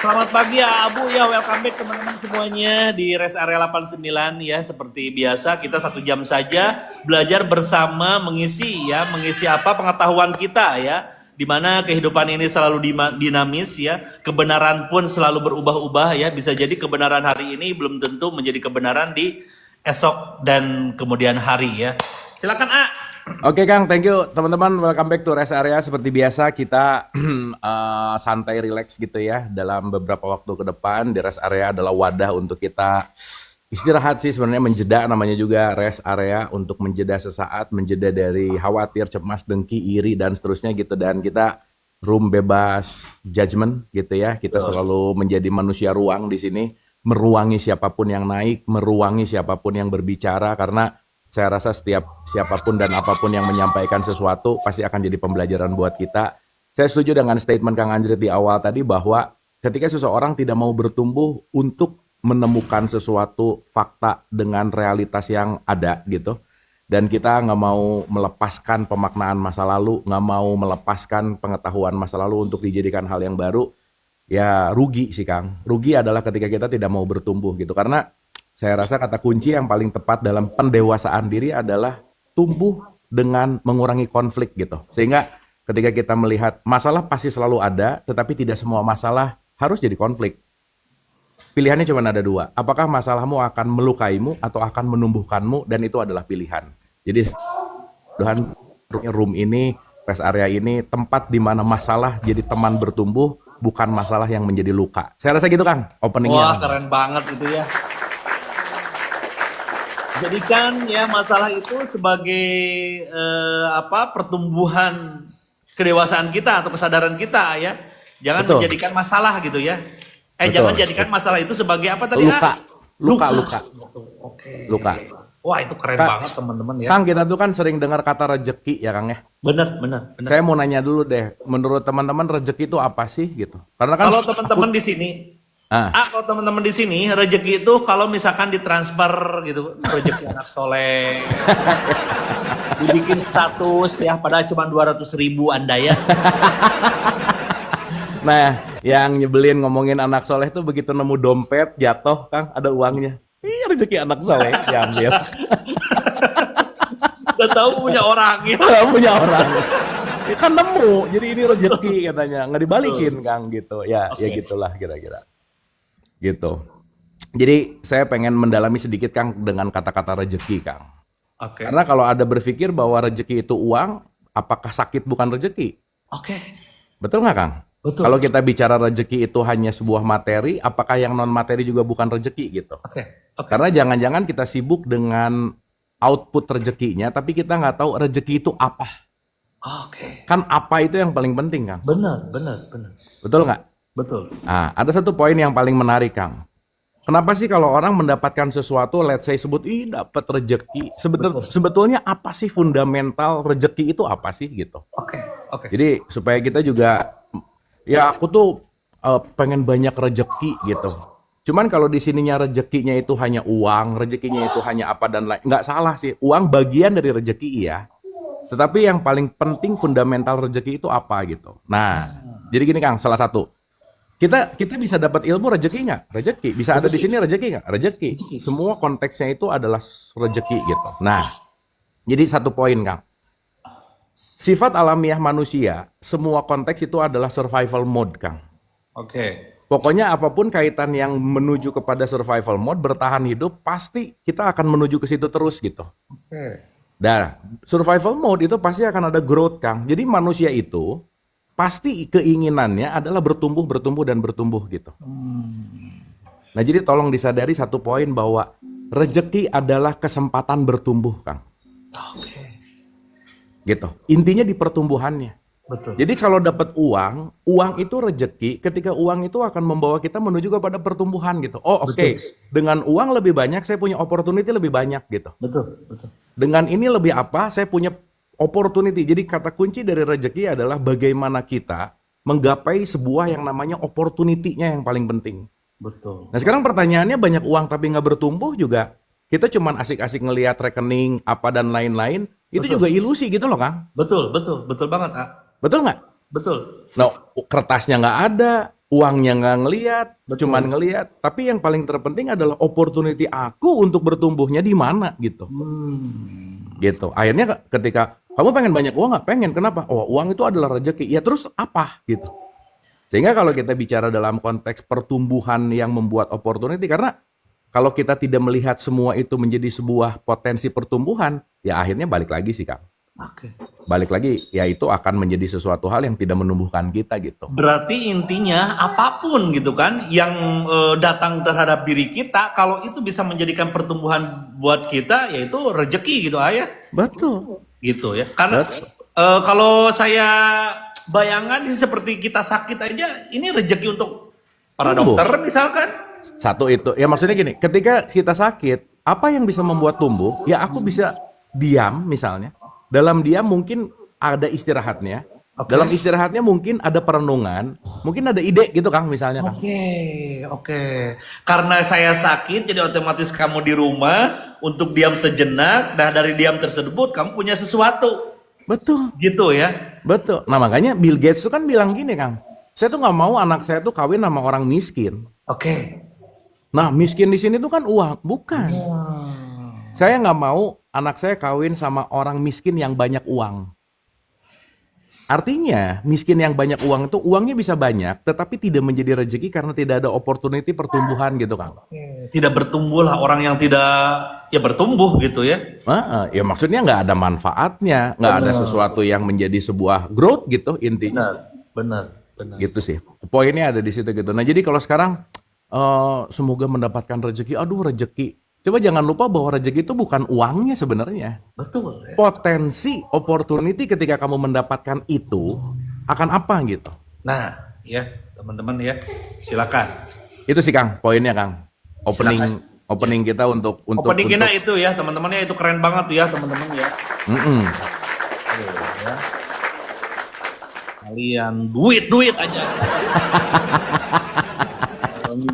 Selamat pagi ya Abu ya, welcome back teman-teman semuanya di Rest Area 89 ya. Seperti biasa kita 1 jam saja belajar bersama mengisi apa pengetahuan kita ya. Dimana kehidupan ini selalu dinamis ya, kebenaran pun selalu berubah-ubah ya. Bisa jadi kebenaran hari ini belum tentu menjadi kebenaran di esok dan kemudian hari ya. Silakan A. Oke Kang, thank you teman-teman. Welcome back to Rest Area. Seperti biasa kita santai, relax gitu ya. Dalam beberapa waktu ke depan di Rest Area adalah wadah untuk kita istirahat sih sebenarnya, menjeda, namanya juga Rest Area, untuk menjeda sesaat, menjeda dari khawatir, cemas, dengki, iri dan seterusnya gitu. Dan kita room bebas judgment gitu ya. Kita selalu menjadi manusia ruang di sini, meruangi siapapun yang naik, meruangi siapapun yang berbicara, karena saya rasa siapapun dan apapun yang menyampaikan sesuatu pasti akan jadi pembelajaran buat kita. Saya setuju dengan statement Kang Anjrit di awal tadi bahwa ketika seseorang tidak mau bertumbuh untuk menemukan sesuatu fakta dengan realitas yang ada gitu, dan kita nggak mau melepaskan pemaknaan masa lalu, nggak mau melepaskan pengetahuan masa lalu untuk dijadikan hal yang baru, ya rugi sih Kang. Rugi adalah ketika kita tidak mau bertumbuh gitu, karena saya rasa kata kunci yang paling tepat dalam pendewasaan diri adalah tumbuh dengan mengurangi konflik gitu. Sehingga ketika kita melihat masalah pasti selalu ada, tetapi tidak semua masalah harus jadi konflik. Pilihannya cuma ada dua. Apakah masalahmu akan melukaimu atau akan menumbuhkanmu, dan itu adalah pilihan. Jadi Tuhan, room ini, rest area ini, tempat di mana masalah jadi teman bertumbuh, bukan masalah yang menjadi luka. Saya rasa gitu Kang, openingnya. Wah, keren banget itu ya. Jadikan ya masalah itu sebagai pertumbuhan kedewasaan kita atau kesadaran kita ya. Jangan menjadikan masalah gitu ya. Jangan jadikan masalah itu sebagai apa tadi? Luka. Oke. Luka. Wah, itu keren banget teman-teman ya. Kang, kita tuh kan sering dengar kata rejeki ya Kang ya. Benar. Saya mau nanya dulu deh, menurut teman-teman rejeki itu apa sih gitu? Karena kan kalau teman-teman di sini kalau teman-teman di sini rezeki itu kalau misalkan ditransfer gitu, rezeki anak soleh, dibikin status ya, padahal cuma 200.000 Anda ya. Nah, yang nyebelin ngomongin anak soleh tuh begitu nemu dompet jatuh Kang, ada uangnya. Ih, rezeki anak soleh diambil. Udah tahu punya orang ya. Punya orang. Ya kan nemu, jadi ini rezeki katanya, nggak dibalikin Kang gitu. Ya gitulah kira-kira. Gitu. Jadi saya pengen mendalami sedikit Kang dengan kata-kata rezeki Kang. Karena kalau ada berpikir bahwa rezeki itu uang, apakah sakit bukan rezeki? Betul nggak Kang? Betul. Kalau kita bicara rezeki itu hanya sebuah materi, apakah yang non materi juga bukan rezeki gitu? Karena jangan-jangan kita sibuk dengan output rezekinya, tapi kita nggak tahu rezeki itu apa. Kan apa itu yang paling penting Kang? Benar. Betul nggak? Betul. Nah, ada satu poin yang paling menarik Kang. Kenapa sih kalau orang mendapatkan sesuatu, let's say dapat rezeki, sebetulnya apa sih fundamental rezeki itu apa sih gitu? Jadi supaya kita juga, ya aku tuh pengen banyak rezeki gitu. Cuman kalau di sininya rezekinya itu hanya uang, rezekinya itu hanya apa dan lain, nggak salah sih. Uang bagian dari rezeki ya. Tetapi yang paling penting fundamental rezeki itu apa gitu. Nah, jadi gini Kang, salah satu. Kita bisa dapat ilmu rezeki nggak? Rezeki. Bisa ada di sini rezeki nggak? Rezeki. Semua konteksnya itu adalah rezeki gitu. Nah, jadi satu poin Kang. Sifat alamiah manusia, semua konteks itu adalah survival mode Kang. Pokoknya apapun kaitan yang menuju kepada survival mode, bertahan hidup, pasti kita akan menuju ke situ terus gitu. Nah, survival mode itu pasti akan ada growth Kang. Jadi manusia itu pasti keinginannya adalah bertumbuh gitu. Nah, jadi tolong disadari satu poin bahwa rezeki adalah kesempatan bertumbuh, Kang. Gitu. Intinya di pertumbuhannya. Betul. Jadi kalau dapat uang itu rezeki ketika uang itu akan membawa kita menuju kepada pertumbuhan gitu. Dengan uang lebih banyak, saya punya opportunity lebih banyak gitu. Betul. Dengan ini lebih apa, saya punya opportunity. Jadi kata kunci dari rezeki adalah bagaimana kita menggapai sebuah yang namanya opportunity-nya yang paling penting. Betul. Nah sekarang pertanyaannya, banyak uang tapi nggak bertumbuh juga, kita cuman asik-asik ngelihat rekening apa dan lain-lain, itu juga ilusi gitu loh Kang. Betul banget. Betul nggak? Betul. Nah, kertasnya nggak ada, uangnya nggak ngelihat, Betul. cuman ngelihat. Tapi yang paling terpenting adalah opportunity aku untuk bertumbuhnya di mana gitu. Gitu. Akhirnya ketika kamu pengen banyak uang nggak? Pengen. Kenapa? Oh, uang itu adalah rezeki. Ya terus apa gitu. Sehingga kalau kita bicara dalam konteks pertumbuhan yang membuat opportunity, karena kalau kita tidak melihat semua itu menjadi sebuah potensi pertumbuhan, ya akhirnya balik lagi sih Kang. Oke. Balik lagi, ya itu akan menjadi sesuatu hal yang tidak menumbuhkan kita gitu. Berarti intinya apapun gitu kan yang datang terhadap diri kita, kalau itu bisa menjadikan pertumbuhan buat kita, yaitu rezeki gitu ayah. Betul. Gitu ya. Karena Betul. kalau saya bayangkan sih seperti kita sakit aja, ini rezeki untuk para Tumbuh. dokter misalkan. Satu itu, ya maksudnya gini, ketika kita sakit, apa yang bisa membuat tumbuh? Ya aku bisa diam misalnya. Dalam diam mungkin ada istirahatnya. Oke. Dalam istirahatnya mungkin ada perenungan, mungkin ada ide gitu Kang misalnya Kang. Oke. Karena saya sakit, jadi otomatis kamu di rumah untuk diam sejenak. Nah dari diam tersebut kamu punya sesuatu, Betul, gitu ya. betul. Nah makanya Bill Gates tuh kan bilang gini Kang, saya tuh nggak mau anak saya tuh kawin sama orang miskin. Oke. Nah miskin di sini tuh kan uang, bukan. Saya nggak mau anak saya kawin sama orang miskin yang banyak uang. Artinya, miskin yang banyak uang itu uangnya bisa banyak, tetapi tidak menjadi rezeki karena tidak ada opportunity pertumbuhan gitu, Kang. Tidak bertumbuh lah orang yang tidak ya bertumbuh gitu ya. Ya maksudnya nggak ada manfaatnya, nggak ada sesuatu yang menjadi sebuah growth gitu intinya. Benar. Gitu sih. Poinnya ada di situ gitu. Nah jadi kalau sekarang semoga mendapatkan rezeki, aduh rezeki. Coba jangan lupa bahwa rezeki itu bukan uangnya sebenarnya. Betul ya. Potensi, opportunity ketika kamu mendapatkan itu akan apa gitu. Nah, ya teman-teman ya, silakan. Itu sih Kang, poinnya Kang. Opening kita untuk Opening kita itu ya teman-temannya, itu keren banget tuh ya teman-teman ya. Ya. Kalian duit aja.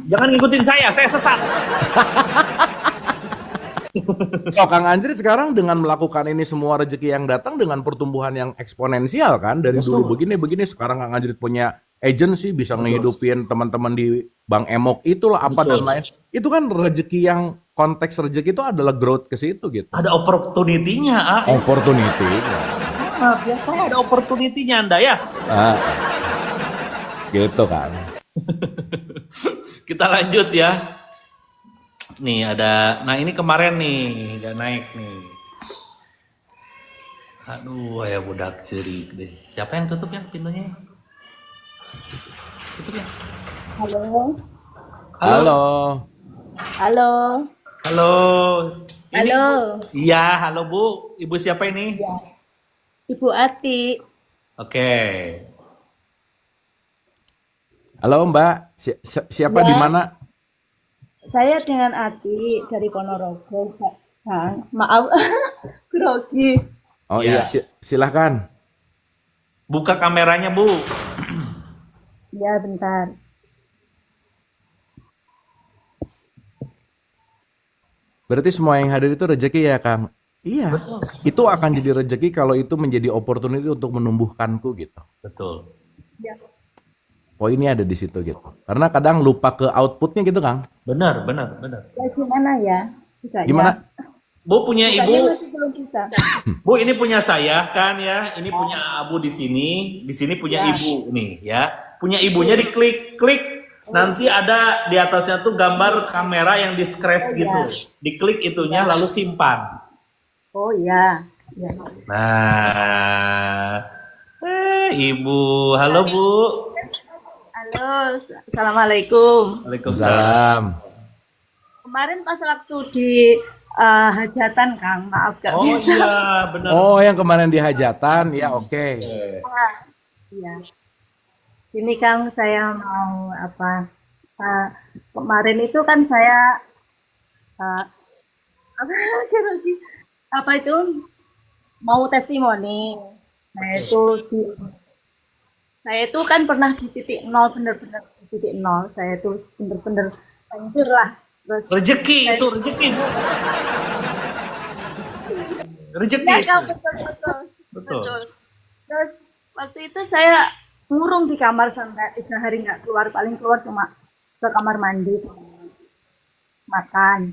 Jangan ngikutin saya sesat. So, Kang Anjrit sekarang dengan melakukan ini semua rezeki yang datang dengan pertumbuhan yang eksponensial kan dari dulu begini sekarang Kang Anjrit punya agency bisa ngehidupin teman-teman di Bang Emok itulah apa dan lain. Itu kan rezeki yang konteks rezeki itu adalah growth ke situ gitu. Ada opportunity-nya, Opportunity. biasanya ada opportunity-nya Anda ya. Gitu kan. Kita lanjut ya. Nih ada, nah ini kemarin nih udah naik nih. Aduh, ya budak cerik deh. Siapa yang tutup ya pintunya? Tutup ya. Halo. Halo. Halo. Halo. Ini, Halo. iya, halo Bu. Ibu siapa ini? Ya. Ibu Ati. Oke. Halo Mbak. Siapa Ya. di mana? Saya dengan Ati dari Ponorogo, Kang. Maaf, grogi. Oh Ya. iya, silahkan. Buka kameranya Bu. Ya, bentar. Berarti semua yang hadir itu rezeki ya Kang? Iya. Itu akan jadi rezeki kalau itu menjadi opportunity untuk menumbuhkanku gitu. Betul. Ya. Poinnya ada di situ gitu. Karena kadang lupa ke outputnya gitu Kang. Benar. Ya, gimana ya? Bukanya. Gimana? Bu punya Bukanya Ibu. masih belum bisa. Bu ini punya saya kan ya. Ini punya Abu di sini. Di sini punya Ya. Ibu nih ya. Punya ibunya diklik. Nanti ada di atasnya tuh gambar kamera yang di scratch gitu. Diklik itunya lalu simpan. Oh ya. Ya. Nah. Ibu. Halo Bu. Halo, Assalamualaikum. Waalaikumsalam. Salam. Kemarin pas waktu di hajatan, Kang. Maaf, gak Oh bisa. iya benar. Oh yang kemarin di hajatan, ya oke. Iya. Ini Kang saya mau apa? Kemarin itu kan saya apa itu mau testimoni. Saya itu kan pernah di titik nol, bener-bener di titik nol. Saya itu bener-bener hancur lah. Terus Rezeki itu rezeki Bu. Rezeki. ya, itu. Kang, betul. Betul. Terus waktu itu saya ngurung di kamar sampai 3 hari nggak keluar, paling keluar cuma ke kamar mandi sama makan.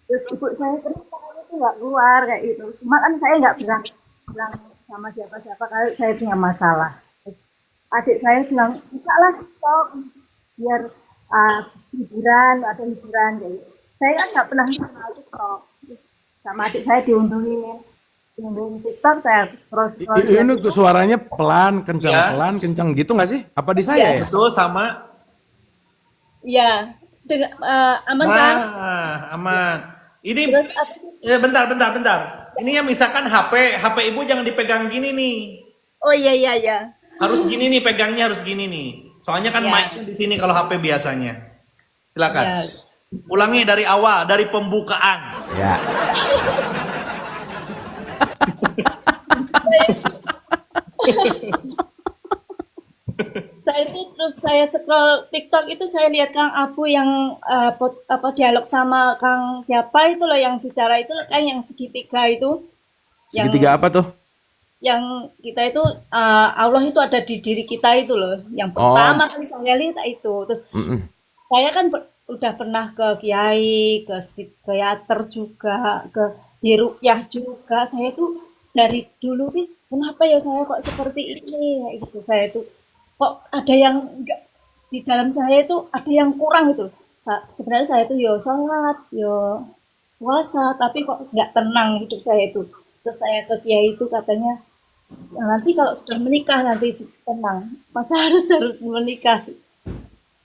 Terus ibu saya kenapa kamu tuh nggak keluar kayak gitu. Cuma kan saya nggak bilang bilang sama siapa-siapa kalau saya punya masalah. Terus adik saya bilang buka lah TikTok biar hiburan ada hiburan kayak gitu. Saya kan nggak pernah kenal TikTok. Terus sama adik saya diunduhin TikTok, saya scroll scroll. Ini tuh suaranya pelan, Ya. kencang gitu nggak sih? Apa di saya ya? Betul sama. Iya, aman kan? Aman. Ini Terus ya bentar. Ini yang misalkan HP ibu jangan dipegang gini nih. oh iya iya iya. Harus gini nih pegangnya harus gini nih. Soalnya kan Ya. mic-nya di sini kalau HP biasanya. Silakan. Ya. Ulangi dari awal, dari pembukaan. Ya. Saya itu terus saya scroll TikTok itu saya lihat Kang Abu yang dialog sama Kang siapa itu loh yang bicara itu loh, kan yang segitiga itu yang Segitiga apa tuh? yang kita itu Allah itu ada di diri kita itu loh yang Oh. pertama kali saya lihat itu terus Mm-mm. saya kan udah pernah ke kiai ke psikiater juga ke diruqyah juga saya tuh dari dulu sih kenapa ya saya kok seperti ini kayak gitu saya tuh kok ada yang enggak di dalam saya itu ada yang kurang gitu. Sebenarnya saya itu yo sholat, yo puasa, tapi kok nggak tenang hidup saya itu. Terus saya ke kiai itu katanya, "Ya, nanti kalau sudah menikah nanti tenang. Masa harus menikah?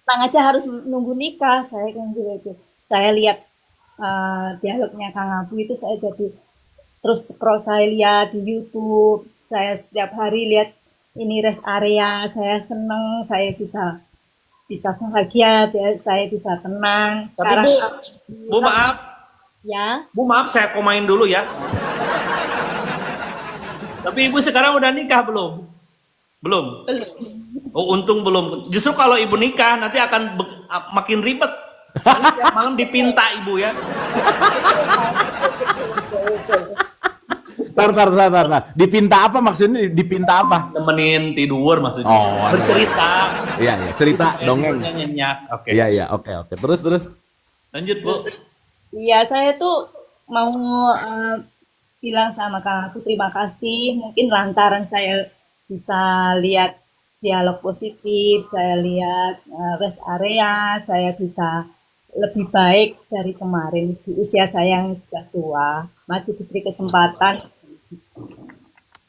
Tenang aja harus nunggu nikah." Saya kan gitu. Saya lihat dialognya Kang Abu itu saya jadi terus scroll saya lihat di YouTube. Saya setiap hari lihat ini rest area, saya seneng, saya bisa bahagia, saya bisa tenang. Tapi Sekarang Bu maaf, ya, saya komain dulu ya. Tapi ibu sekarang udah nikah belum? Belum. belum. Oh, untung belum. Justru kalau ibu nikah nanti akan makin ribet. Soalnya tiap malam dipinta ibu ya. Tar. Dipinta apa maksudnya? Dipinta apa? Nemenin tidur maksudnya. Oh, bercerita. Iya, cerita dongeng. Tidurnya nyenyak. Oke. Iya, oke. Terus. Lanjut Bu. Iya, saya tuh mau bilang sama Kang aku terima kasih. Mungkin lantaran saya bisa lihat dialog positif, saya lihat rest area, saya bisa lebih baik dari kemarin di usia saya yang sudah tua. Masih diberi kesempatan.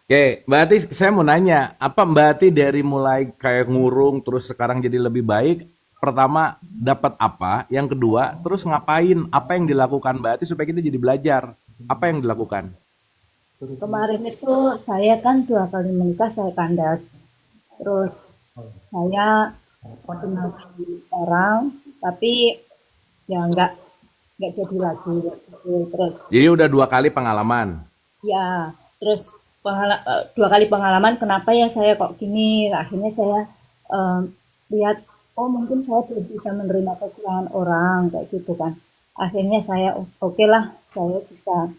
Oke, Mbak Ati, saya mau nanya, apa Mbak Ati dari mulai kayak ngurung terus sekarang jadi lebih baik? Pertama, dapat apa? Yang kedua, terus ngapain? Apa yang dilakukan Mbak Ati supaya kita jadi belajar? Apa yang dilakukan? Kemarin itu saya kan 2 kali menikah, saya kandas. Terus saya kenal orang, tapi ya nggak jadi lagi. Terus Jadi udah 2 kali pengalaman. ya, terus 2 kali pengalaman, kenapa ya saya kok gini? Akhirnya saya lihat, oh mungkin saya belum bisa menerima kekurangan orang kayak gitu kan. Akhirnya saya oke lah, saya bisa.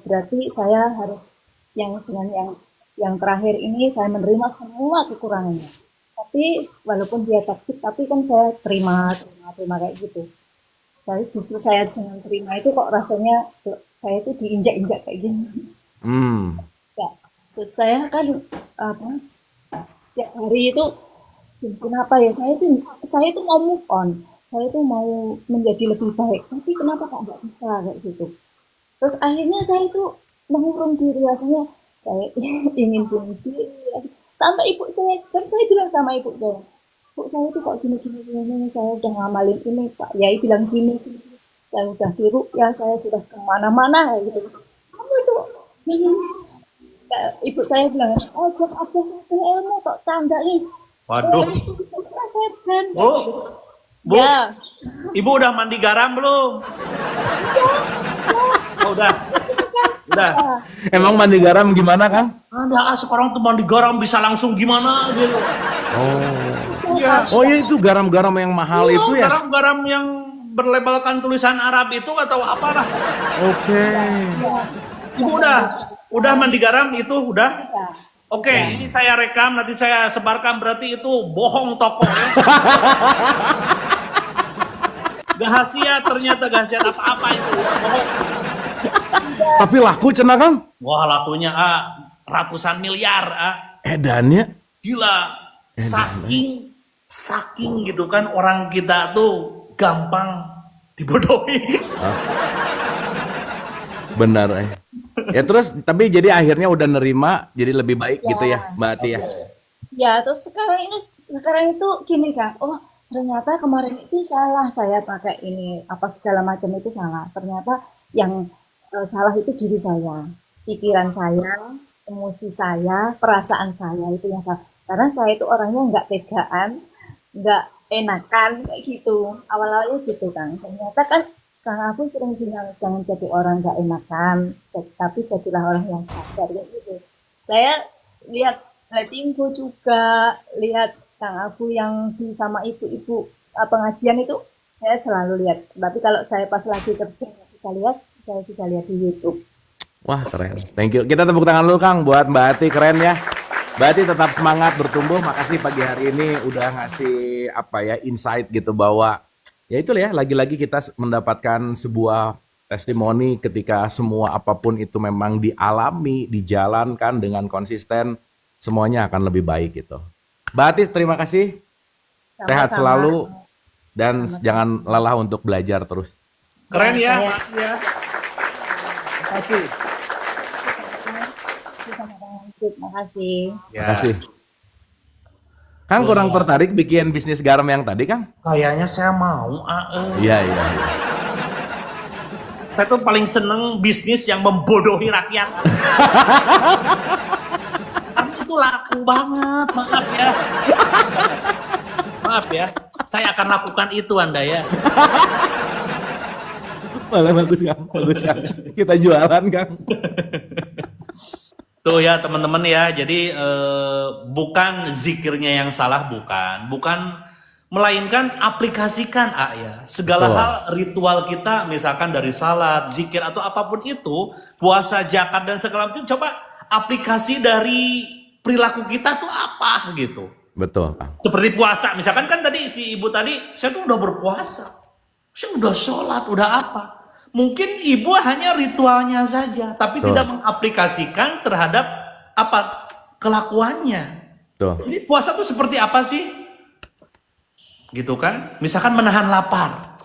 Berarti saya harus dengan yang terakhir ini saya menerima semua kekurangannya. Tapi walaupun dia toksik, tapi kan saya terima kayak gitu. Tapi justru saya dengan terima itu kok rasanya saya itu diinjak-injak kayak gini. Hmm. Ya, terus saya kan setiap hari itu kenapa ya saya itu mau move on, saya itu mau menjadi lebih baik, tapi kenapa kok nggak bisa kayak gitu. Terus akhirnya saya itu mengurung diri, rasanya saya ingin bunuh diri. Sampai ibu saya, kan saya bilang sama ibu saya, "Bu, saya itu kok gini, saya udah ngamalin ini, Pak Yai bilang gini. Saya udah diruqyah, saya sudah kemana-mana gitu. Kamu itu jangan." Ibu saya bilang, "Oh, jangan ada ilmu kok tanda nih." Waduh. Saya kan. Bu, Ya, ibu udah mandi garam belum? Oh, udah. Emang mandi garam gimana, Kang? Ada sekarang tuh mandi garam bisa langsung gimana gitu. Oh. Iya. Oh ya itu garam-garam yang mahal Iya, itu ya? garam-garam yang berlabelkan tulisan Arab itu atau apa lah. Oke. Ibu udah mandi garam itu udah. ya. Oke, ini saya rekam, nanti saya sebarkan, berarti itu bohong toko ya. Gahasiat, ternyata gahasiat apa-apa itu. Bohong. Tapi laku cenah Kang. Wah, lakunya ratusan miliar. Edannya. Gila. Saking gitu kan orang kita tuh gampang dibodohi. Benar Ya terus tapi jadi akhirnya udah nerima jadi lebih baik gitu ya Mbak Ati ya. Ya, terus sekarang itu gini Kang. Oh, ternyata kemarin itu salah saya pakai ini apa segala macam itu salah. Ternyata yang salah itu diri saya, pikiran saya, emosi saya, perasaan saya itu yang salah. Karena saya itu orangnya nggak tegaan, nggak enakan kayak gitu. Awal-awalnya gitu Kang. Ternyata kan Kang aku sering bilang jangan jadi orang nggak enakan, tapi jadilah orang yang sadar kayak gitu. Saya lihat ratingku juga, lihat Kang Abu yang sama ibu-ibu pengajian itu, saya selalu lihat. Tapi kalau saya pas lagi kerja nggak bisa lihat, saya bisa lihat di YouTube. Wah keren, thank you. Kita tepuk tangan dulu Kang buat Mbak Ati, keren ya. Mbak Ati tetap semangat bertumbuh. Makasih pagi hari ini udah ngasih insight gitu bahwa ya itulah ya, lagi-lagi kita mendapatkan sebuah testimoni ketika semua apapun itu memang dialami, dijalankan dengan konsisten, semuanya akan lebih baik gitu. Mbak Ati terima kasih, sehat selalu dan jangan lelah untuk belajar terus. Keren ya, Mas ya. Terima kasih. Terima kasih. Terima kasih. Kang kurang tertarik bikin bisnis garam yang tadi Kang? Kayaknya saya mau. Iya. Saya tuh paling seneng bisnis yang membodohi rakyat. Karena itu laku banget, maaf ya. Saya akan lakukan itu Anda ya. Malah bagus Kang. Kita jualan Kang. Tuh ya teman-teman ya, jadi bukan zikirnya yang salah, bukan melainkan aplikasikan ya. Segala hal ritual kita, misalkan dari salat, zikir atau apapun itu, puasa, zakat dan segala macam, coba aplikasi dari perilaku kita tuh apa gitu. Betul Kang. Seperti puasa, misalkan kan tadi si ibu tadi, saya tuh udah berpuasa, saya udah sholat, udah apa. Mungkin ibu hanya ritualnya saja, tapi tidak mengaplikasikan terhadap kelakuannya. Jadi puasa itu seperti apa sih? Gitu kan? Misalkan menahan lapar.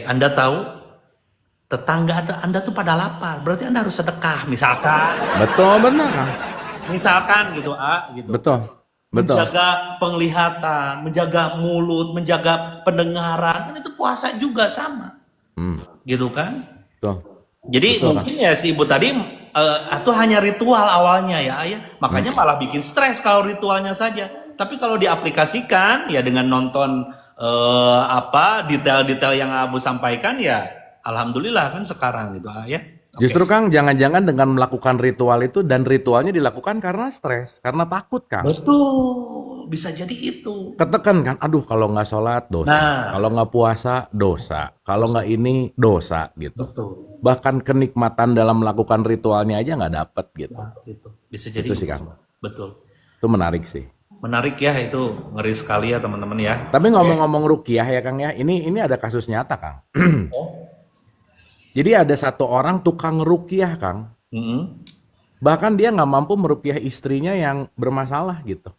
Anda tahu tetangga Anda tuh pada lapar, berarti Anda harus sedekah, misalkan. Betul, benar Kang. Misalkan gitu, gitu. Betul. Menjaga penglihatan, menjaga mulut, menjaga pendengaran, kan itu puasa juga sama. Gitu kan? Jadi mungkin ya si ibu tadi itu hanya ritual awalnya ya. Makanya malah bikin stres kalau ritualnya saja. Tapi kalau diaplikasikan ya dengan nonton detail-detail yang Abu sampaikan ya alhamdulillah kan sekarang gitu ya. Justru Kang, jangan-jangan dengan melakukan ritual itu dan ritualnya dilakukan karena stres, karena takut Kang. Betul, bisa jadi itu. Ketekan kan, aduh kalau nggak sholat dosa, kalau nggak puasa dosa, kalau nggak ini dosa gitu. Betul. Bahkan kenikmatan dalam melakukan ritualnya aja nggak dapet gitu. Nah, itu bisa jadi. Itu sih Kang. Betul. Itu menarik sih. Menarik ya, itu ngeri sekali ya teman-teman ya. Tapi ngomong-ngomong ruqyah ya Kang ya, ini ada kasus nyata Kang. Jadi ada satu orang tukang ruqyah Kang. Bahkan dia nggak mampu meruqyah istrinya yang bermasalah gitu.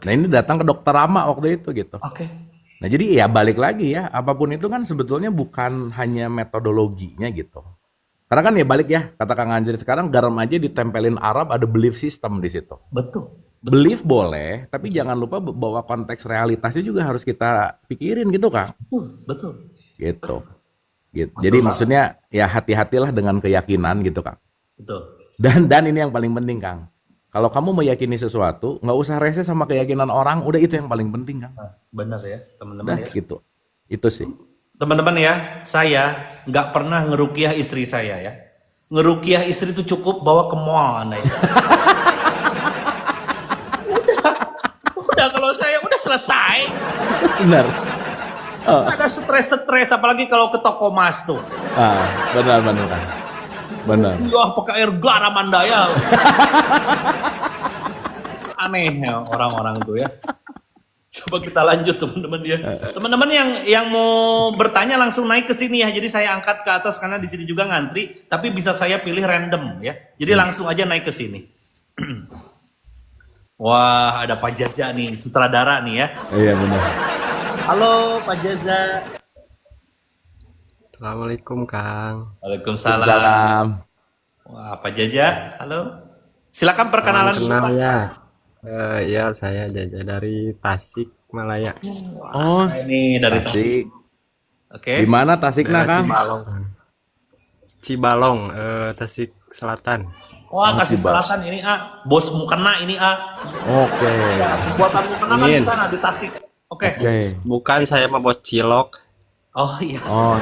Nah ini datang ke dokter Rama waktu itu gitu. Nah jadi ya balik lagi ya, apapun itu kan sebetulnya bukan hanya metodologinya gitu. Karena kan ya balik ya, kata Kang Anjir sekarang garam aja ditempelin Arab ada belief system di situ. Betul. Belief boleh, tapi jangan lupa bahwa konteks realitasnya juga harus kita pikirin gitu Kang. Betul. Gitu. Jadi maksudnya ya hati-hatilah dengan keyakinan gitu Kang. Betul. Dan ini yang paling penting Kang. Kalau kamu meyakini sesuatu, nggak usah rese sama keyakinan orang, udah itu yang paling penting Kang. Benar ya teman-teman ya. Gitu. Itu sih. Teman-teman ya, saya nggak pernah ngeruqyah istri saya ya. Ngeruqyah istri itu cukup bawa ke mall Anda ya. udah kalau saya udah selesai. Benar. Ada stres-stres apalagi kalau ke toko emas tuh. Benar Kang. Benar. Wah, pakai air garam Anda ya. Aneh ya orang-orang tuh ya. Coba kita lanjut teman-teman ya. Teman-teman yang mau bertanya langsung naik ke sini ya. Jadi saya angkat ke atas karena di sini juga ngantri, tapi bisa saya pilih random ya. Jadi langsung aja naik ke sini. Wah, ada Pak Jaza nih, sutradara nih ya. Iya benar. Halo Pak Jaza. Assalamualaikum Kang. Waalaikumsalam. Salam. Wah, Pak Jaja, halo. Silakan perkenalan Salam dulu, kenal Pak. ya. Ya saya Jaja dari Tasik Malaya. Oh, Ini dari Tasik. Tasik. Oke. Di mana Tasiknya, Daerah Kang? Cibalong. Kang. Cibalong, Tasik Selatan. Wah, kasih Cibalong. selatan ini A. Bos mukena ini A. Oke. Buatan mukena kan Amin. di sana di Tasik. Oke. Oke. Bukan saya mah bos cilok. Oh iya, Oh,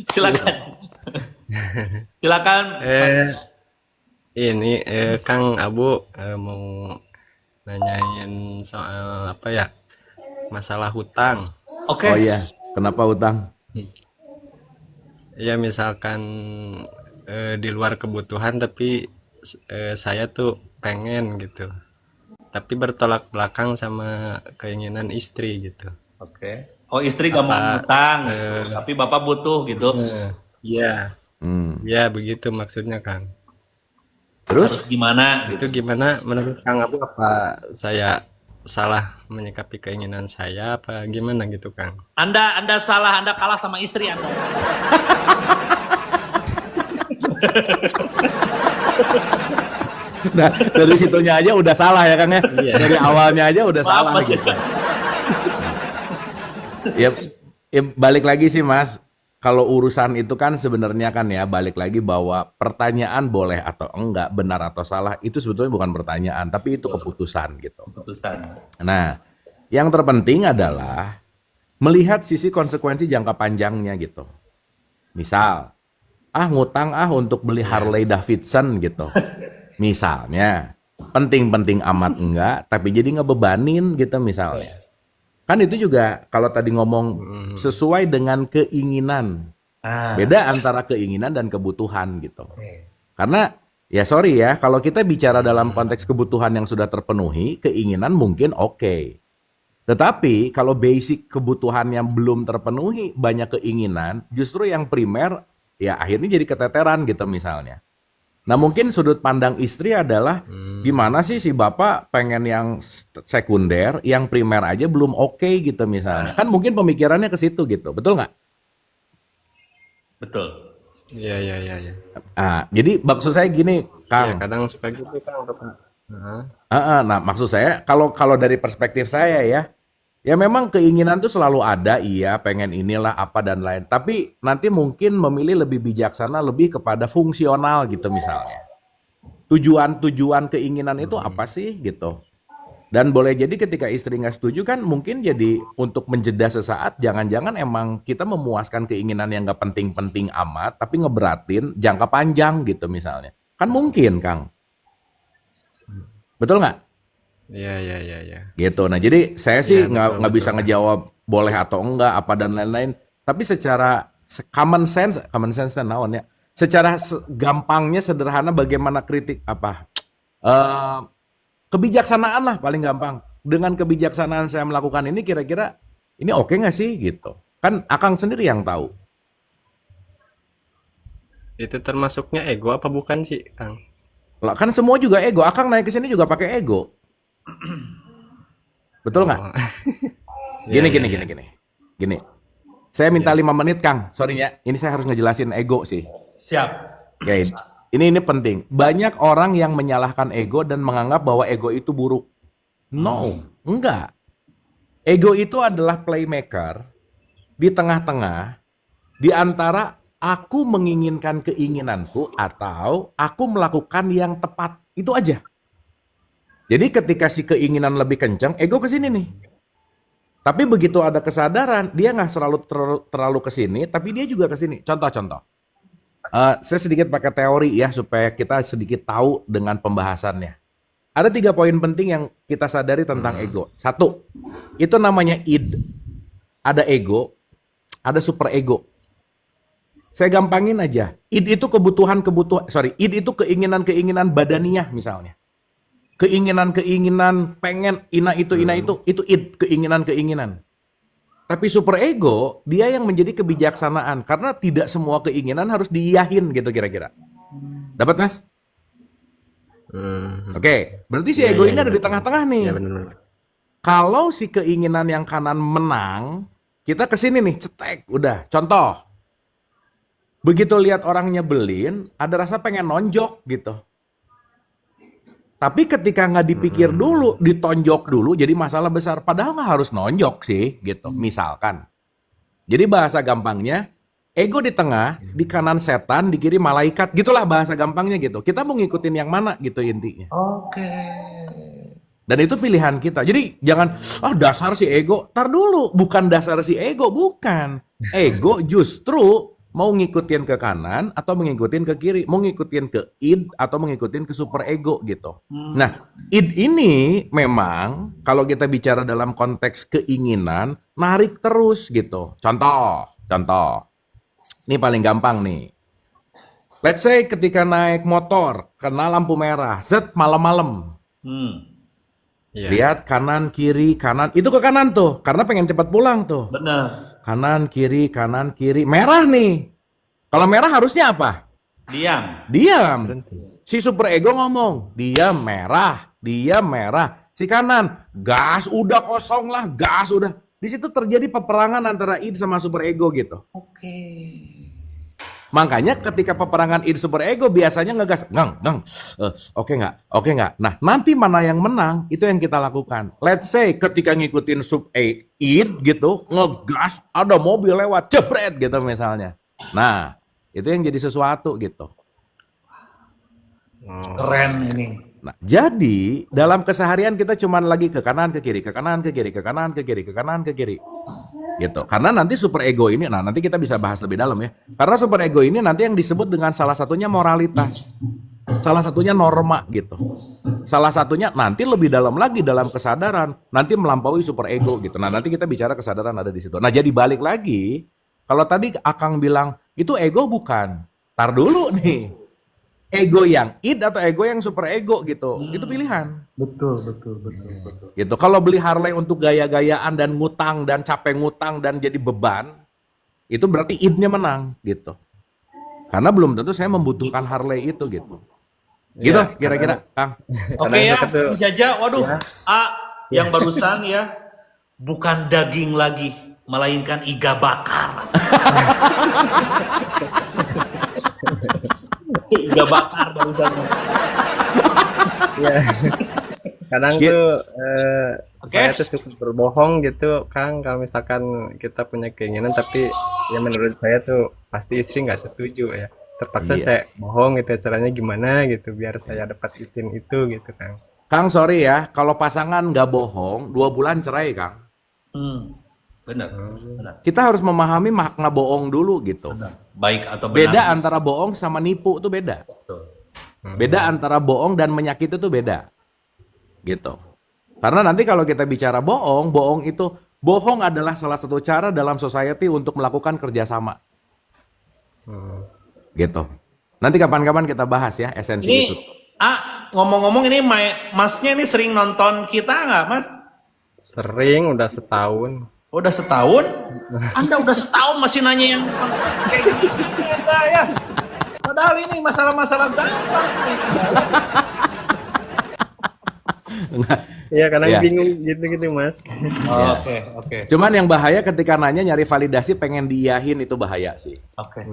silakan. Silakan. Ini Kang Abu mau nanyain soal apa ya? Masalah hutang. Oke. oh iya. Kenapa utang? Ya misalkan di luar kebutuhan tapi saya tuh pengen gitu. Tapi bertolak belakang sama keinginan istri gitu. Oke. Oh, istri gak mau ngutang, tapi Bapak butuh gitu. Iya, Hmm. ya begitu maksudnya Kang. Terus? Harus gimana gitu. Itu gimana menurut Kang Abu, apa saya salah menyikapi keinginan saya apa gimana gitu Kang? Anda salah, Anda kalah sama istri Anda. Nah, dari situnya aja udah salah ya, Kang ya. Iya. Dari awalnya aja udah Maaf salah Mas gitu. Jaja. Ya, ya balik lagi sih Mas. Kalau urusan itu kan sebenarnya kan ya balik lagi bahwa pertanyaan boleh atau enggak, benar atau salah itu sebetulnya bukan pertanyaan, tapi itu keputusan gitu. Keputusan. Nah, yang terpenting adalah melihat sisi konsekuensi jangka panjangnya gitu. Misal, ngutang untuk beli Harley Davidson gitu. Misalnya, penting-penting amat enggak, tapi jadi ngebebanin gitu misalnya. Kan itu juga kalau tadi ngomong sesuai dengan keinginan. Ah. Beda antara keinginan dan kebutuhan gitu. Oke. Karena ya sorry ya, kalau kita bicara dalam konteks kebutuhan yang sudah terpenuhi, keinginan mungkin oke. Tetapi kalau basic kebutuhan yang belum terpenuhi, banyak keinginan, justru yang primer ya akhirnya jadi keteteran gitu misalnya. Nah mungkin sudut pandang istri adalah gimana sih si bapak pengen yang sekunder, yang primer aja belum oke gitu misalnya. Kan mungkin pemikirannya ke situ gitu, betul nggak? Betul. Iya iya iya iya. Jadi maksud saya gini, Ya, Kang. kadang suka gitu Kang. Heeh. Nah maksud saya kalau dari perspektif saya ya memang keinginan tuh selalu ada, iya pengen inilah apa dan lain. Tapi nanti mungkin memilih lebih bijaksana, lebih kepada fungsional gitu misalnya. Tujuan keinginan itu apa sih gitu. Dan boleh jadi ketika istri nggak setuju kan mungkin jadi untuk menjeda sesaat, jangan-jangan emang kita memuaskan keinginan yang nggak penting-penting amat, tapi ngeberatin jangka panjang gitu misalnya. Kan mungkin, Kang. Betul nggak? Iya iya iya iya. Gitu. Nah, jadi saya sih Iya, nggak betul, bisa betul. ngejawab boleh atau enggak apa dan lain-lain. Tapi secara common sense dan naon ya. Secara gampangnya sederhana bagaimana kritik kebijaksanaan lah paling gampang. Dengan kebijaksanaan saya melakukan ini kira-kira ini oke nggak sih gitu. Kan Akang sendiri yang tahu. Itu termasuknya ego apa bukan sih Kang? Lah kan semua juga ego. Akang naik ke sini juga pakai ego. Betul nggak? Oh. Gini, Iya, gini, iya, gini, gini. Gini. Saya minta 5 menit, Kang. Sorry ya, ini saya harus ngejelasin ego sih. Siap. Oke, ini penting. Banyak orang yang menyalahkan ego dan menganggap bahwa ego itu buruk. No, enggak. Ego itu adalah playmaker di tengah-tengah di antara aku menginginkan keinginanku atau aku melakukan yang tepat. Itu aja. Jadi ketika si keinginan lebih kencang, ego ke sini nih. Tapi begitu ada kesadaran, dia nggak terlalu ke sini, tapi dia juga ke sini. Contoh-contoh. Saya sedikit pakai teori ya, supaya kita sedikit tahu dengan pembahasannya. Ada 3 poin penting yang kita sadari tentang ego. 1, itu namanya id. Ada ego, ada super ego. Saya gampangin aja. Id itu id itu keinginan-keinginan badaniah misalnya. Keinginan-keinginan pengen ina itu itu id, keinginan-keinginan. Tapi super ego, dia yang menjadi kebijaksanaan karena tidak semua keinginan harus diiyahin gitu kira-kira. Dapat, Mas? Oke, berarti si ego ini ada di tengah-tengah nih. Ya benar. Kalau si keinginan yang kanan menang, kita kesini nih, cetek, udah. Contoh, begitu lihat orang nyebelin, ada rasa pengen nonjok gitu. Tapi ketika nggak dipikir dulu, ditonjok dulu, jadi masalah besar. Padahal nggak harus nonjok sih, gitu. Misalkan. Jadi bahasa gampangnya, ego di tengah, di kanan setan, di kiri malaikat. Gitulah bahasa gampangnya gitu. Kita mau ngikutin yang mana gitu intinya. Oke. Dan itu pilihan kita. Jadi jangan, dasar si ego. Tar dulu, bukan dasar si ego, bukan. Ego justru mau ngikutin ke kanan atau ngikutin ke kiri, mau ngikutin ke id atau ngikutin ke super ego gitu. Nah, id ini memang kalau kita bicara dalam konteks keinginan, narik terus gitu. Contoh. Ini paling gampang nih. Let's say ketika naik motor, kena lampu merah, malam-malam. Iya. Lihat kanan, kiri, kanan. Itu ke kanan tuh, karena pengen cepat pulang tuh. Benar. Kanan, kiri, merah nih. Kalau merah harusnya apa? Diam. Si super ego ngomong, diam merah. Si kanan, gas udah kosong lah, gas udah. Di situ terjadi peperangan antara id sama super ego gitu. Oke. Makanya ketika peperangan id super ego biasanya ngegas, oke nggak. Nah nanti mana yang menang itu yang kita lakukan. Let's say ketika ngikutin id gitu, ngegas, ada mobil lewat, jebret gitu misalnya. Nah itu yang jadi sesuatu gitu. Keren ini. Nah jadi dalam keseharian kita cuman lagi ke kanan ke kiri, ke kanan ke kiri, ke kanan ke kiri, ke kanan ke kiri. Gitu. Karena nanti super ego ini, nanti kita bisa bahas lebih dalam ya. Karena super ego ini nanti yang disebut dengan salah satunya moralitas. Salah satunya norma gitu. Salah satunya nanti lebih dalam lagi dalam kesadaran, nanti melampaui super ego gitu. Nah, nanti kita bicara kesadaran ada di situ. Nah, jadi balik lagi, kalau tadi Akang bilang itu ego bukan. Tar dulu nih. Ego yang id atau ego yang super ego gitu. Itu pilihan. Betul. Gitu. Kalau beli Harley untuk gaya-gayaan dan ngutang dan capek ngutang dan jadi beban, itu berarti id-nya menang gitu. Karena belum tentu saya membutuhkan Harley itu gitu. Gitu kira-kira, Kang. Oke ya, Jaja, waduh. Yang barusan ya bukan daging lagi, melainkan iga bakar. Iga bakar barusan. Ya. Kadang tuh saya tuh suka berbohong gitu, Kang. Kalau misalkan kita punya keinginan tapi ya menurut saya tuh pasti istri nggak setuju ya. Terpaksa saya bohong gitu, caranya gimana gitu biar saya dapatin itu gitu, Kang. Kang sorry ya, kalau pasangan nggak bohong, 2 bulan cerai, Kang. Benar. Kita harus memahami makna bohong dulu gitu. Baik atau benar. Beda antara bohong sama nipu itu beda. Beda antara bohong dan menyakiti itu beda. Gitu. Karena nanti kalau kita bicara bohong adalah salah satu cara dalam society untuk melakukan kerjasama. Gitu. Nanti kapan-kapan kita bahas ya esensi Ini, itu. ngomong-ngomong ini Masnya ini sering nonton kita nggak, Mas? Sering, udah setahun. Udah setahun? Anda udah setahun masih nanya yang kayak gini ya. Padahal ini masalah-masalah gampang. Iya, kadang Ya. bingung gitu-gitu, Mas. Oke. Cuman yang bahaya ketika nanya nyari validasi pengen diiyahin itu bahaya sih. Oke.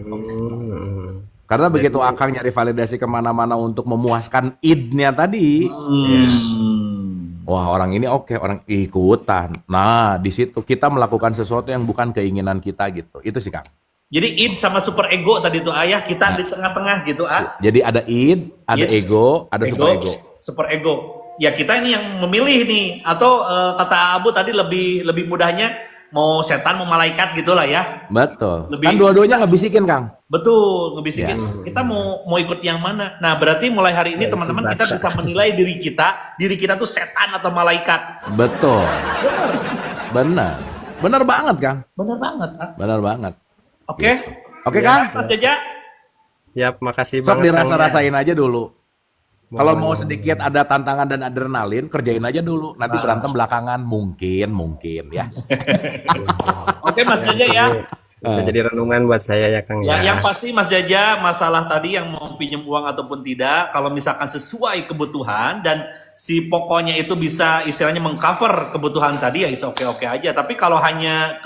Karena begitu Akang nyari validasi kemana-mana untuk memuaskan id-nya tadi, wah orang ini oke, orang ikutan. Nah di situ kita melakukan sesuatu yang bukan keinginan kita gitu. Itu sih Kang. Jadi id sama super ego tadi tuh ayah kita di tengah-tengah gitu Jadi ada id, ada ego, ada super ego. Super ego. Ya kita ini yang memilih nih atau kata Abu tadi lebih mudahnya mau setan mau malaikat gitulah ya. Betul. Lebih- Kan dua-duanya ngebisikin Kang. Betul, ngebisikin kita mau ikut yang mana. Nah, berarti mulai hari ini teman-teman kita bisa menilai diri kita tuh setan atau malaikat. Betul. Benar. Benar banget Kang. Bener banget, Benar banget. Oke. Oke Ya, Kang? Mas Jaja. siap, makasih Sok banget Kang. Ya. dirasa-rasain aja dulu. Kalau mau Mohon. sedikit ada tantangan dan adrenalin, kerjain aja dulu. Nanti berantem belakangan mungkin ya. Oke Mas Jaja ya. Bisa jadi renungan buat saya ya Kang Ya, ya. yang pasti Mas Jaja, masalah tadi yang mau pinjam uang ataupun tidak, kalau misalkan sesuai kebutuhan dan si pokoknya itu bisa istilahnya mengcover kebutuhan tadi ya is oke-oke aja. Tapi kalau hanya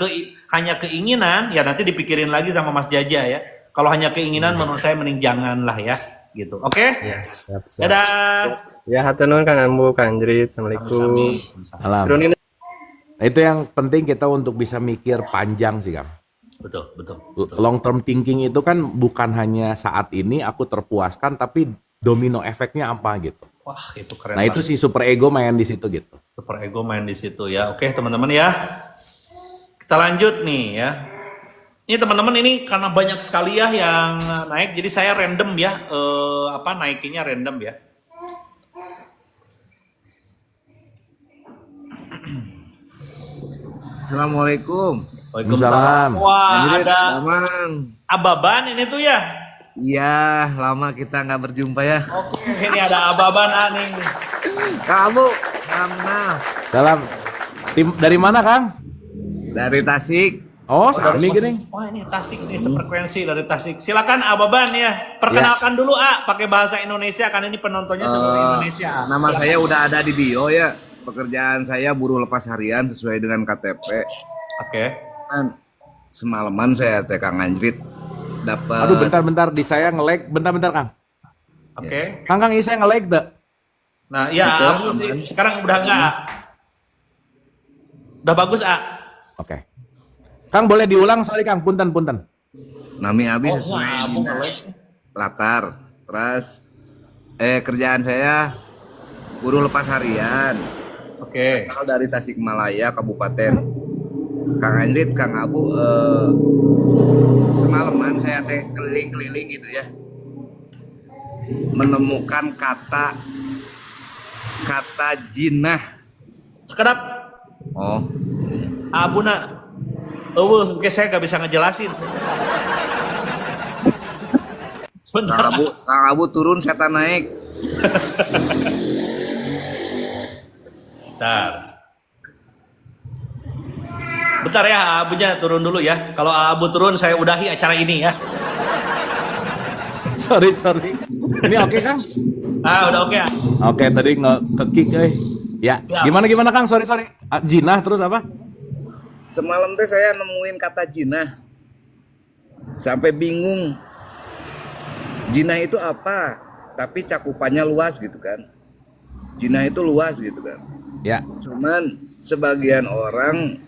keinginan, ya nanti dipikirin lagi sama Mas Jaja ya. Kalau hanya keinginan menurut saya mending janganlah ya, gitu. Oke? Ya, siap, siap. Dadah. Ya, hatur nuhun Kang Ambu, Kang Anjrit. Assalamualaikum. Alam. Turunin. Nah, itu yang penting kita untuk bisa mikir panjang sih Kang. Betul, betul. Long term thinking itu kan bukan hanya saat ini aku terpuaskan, tapi domino efeknya apa gitu. Wah, itu keren Nah itu banget. si super ego main di situ gitu. Super ego main di situ ya. Oke, teman-teman ya. Kita lanjut nih ya. Ini teman-teman ini karena banyak sekali ya yang naik, jadi saya random ya. Naikinnya random ya. Assalamualaikum. Waalaikumsalam. Wah, Anjrit, ada Damang. Ababan ini tuh ya. Iya, lama kita nggak berjumpa ya. Oke, ini ada Ababan nih. Kamu, kenal Dalam tim dari mana Kang? dari Tasik. Oh, ini gini. Wah, ini Tasik nih sefrekuensi dari Tasik. Silakan Ababan ya. Perkenalkan dulu pakai bahasa Indonesia kan ini penontonnya seluruh Indonesia. Nama saya udah ada di bio ya. Pekerjaan saya buruh lepas harian sesuai dengan KTP. Oke. Kan semalaman saya teh Kang Anjrit dapat. Aduh bentar-bentar di saya nge-lag. Bentar-bentar Kang. Oke. Kang ini saya nge-lag dah. Nah, ya sekarang udah enggak. Udah bagus, Oke. Kang boleh diulang, sorry Kang, punten. Nami Abi sesuai Abu dengan nge-lag. latar. Terus kerjaan saya buruh lepas harian. Oke. Asal dari Tasikmalaya Kabupaten. Kang Anjrit, Kang Abu, semalaman saya teh keliling-keliling gitu ya, menemukan kata jinah. Sekedap Oh, Abuna. Mungkin saya gak bisa ngejelasin. Sebentar. Kang Abu turun, setan naik. Bentar ya, Abunya turun dulu ya. Kalau Abu turun, saya udahi acara ini ya. Sorry. Ini oke Kang? Udah oke ya. Oke, tadi nge-kick Ya, Siap. gimana Kang? Sorry. Jinah terus apa? Semalam teh saya nemuin kata jinah, sampai bingung. Jinah itu apa? Tapi cakupannya luas gitu kan. Jinah itu luas gitu kan. Ya. Cuman sebagian orang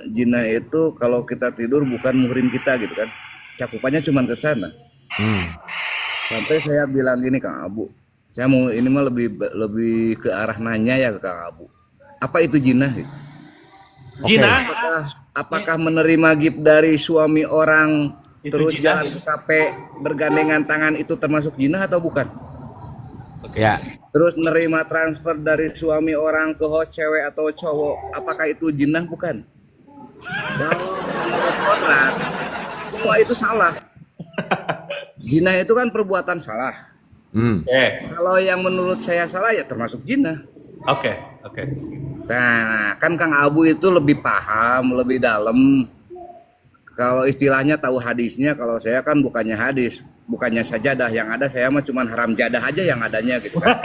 jinah itu kalau kita tidur bukan muhrim kita gitu kan. Cakupannya cuman ke sana. Sampai saya bilang gini Kang Abu, saya mau ini mah lebih ke arah nanya ya ke Kang Abu. Apa itu jinah gitu? Jinah. Apakah menerima gift dari suami orang Itu terus jinah. jalan ke kafe bergandengan tangan itu termasuk jinah atau bukan? Ya. Terus menerima transfer dari suami orang ke host cewek atau cowok, apakah itu jinah bukan? Kalau menurut kodrat, semua itu salah. Jinah itu kan perbuatan salah. Kalau yang menurut saya salah ya termasuk jinah. Oke. Nah, kan Kang Abu itu lebih paham, lebih dalam. Kalau istilahnya tahu hadisnya, kalau saya kan bukannya hadis, bukannya sajadah, yang ada saya mah cuman haram jadah aja yang adanya gitu kan.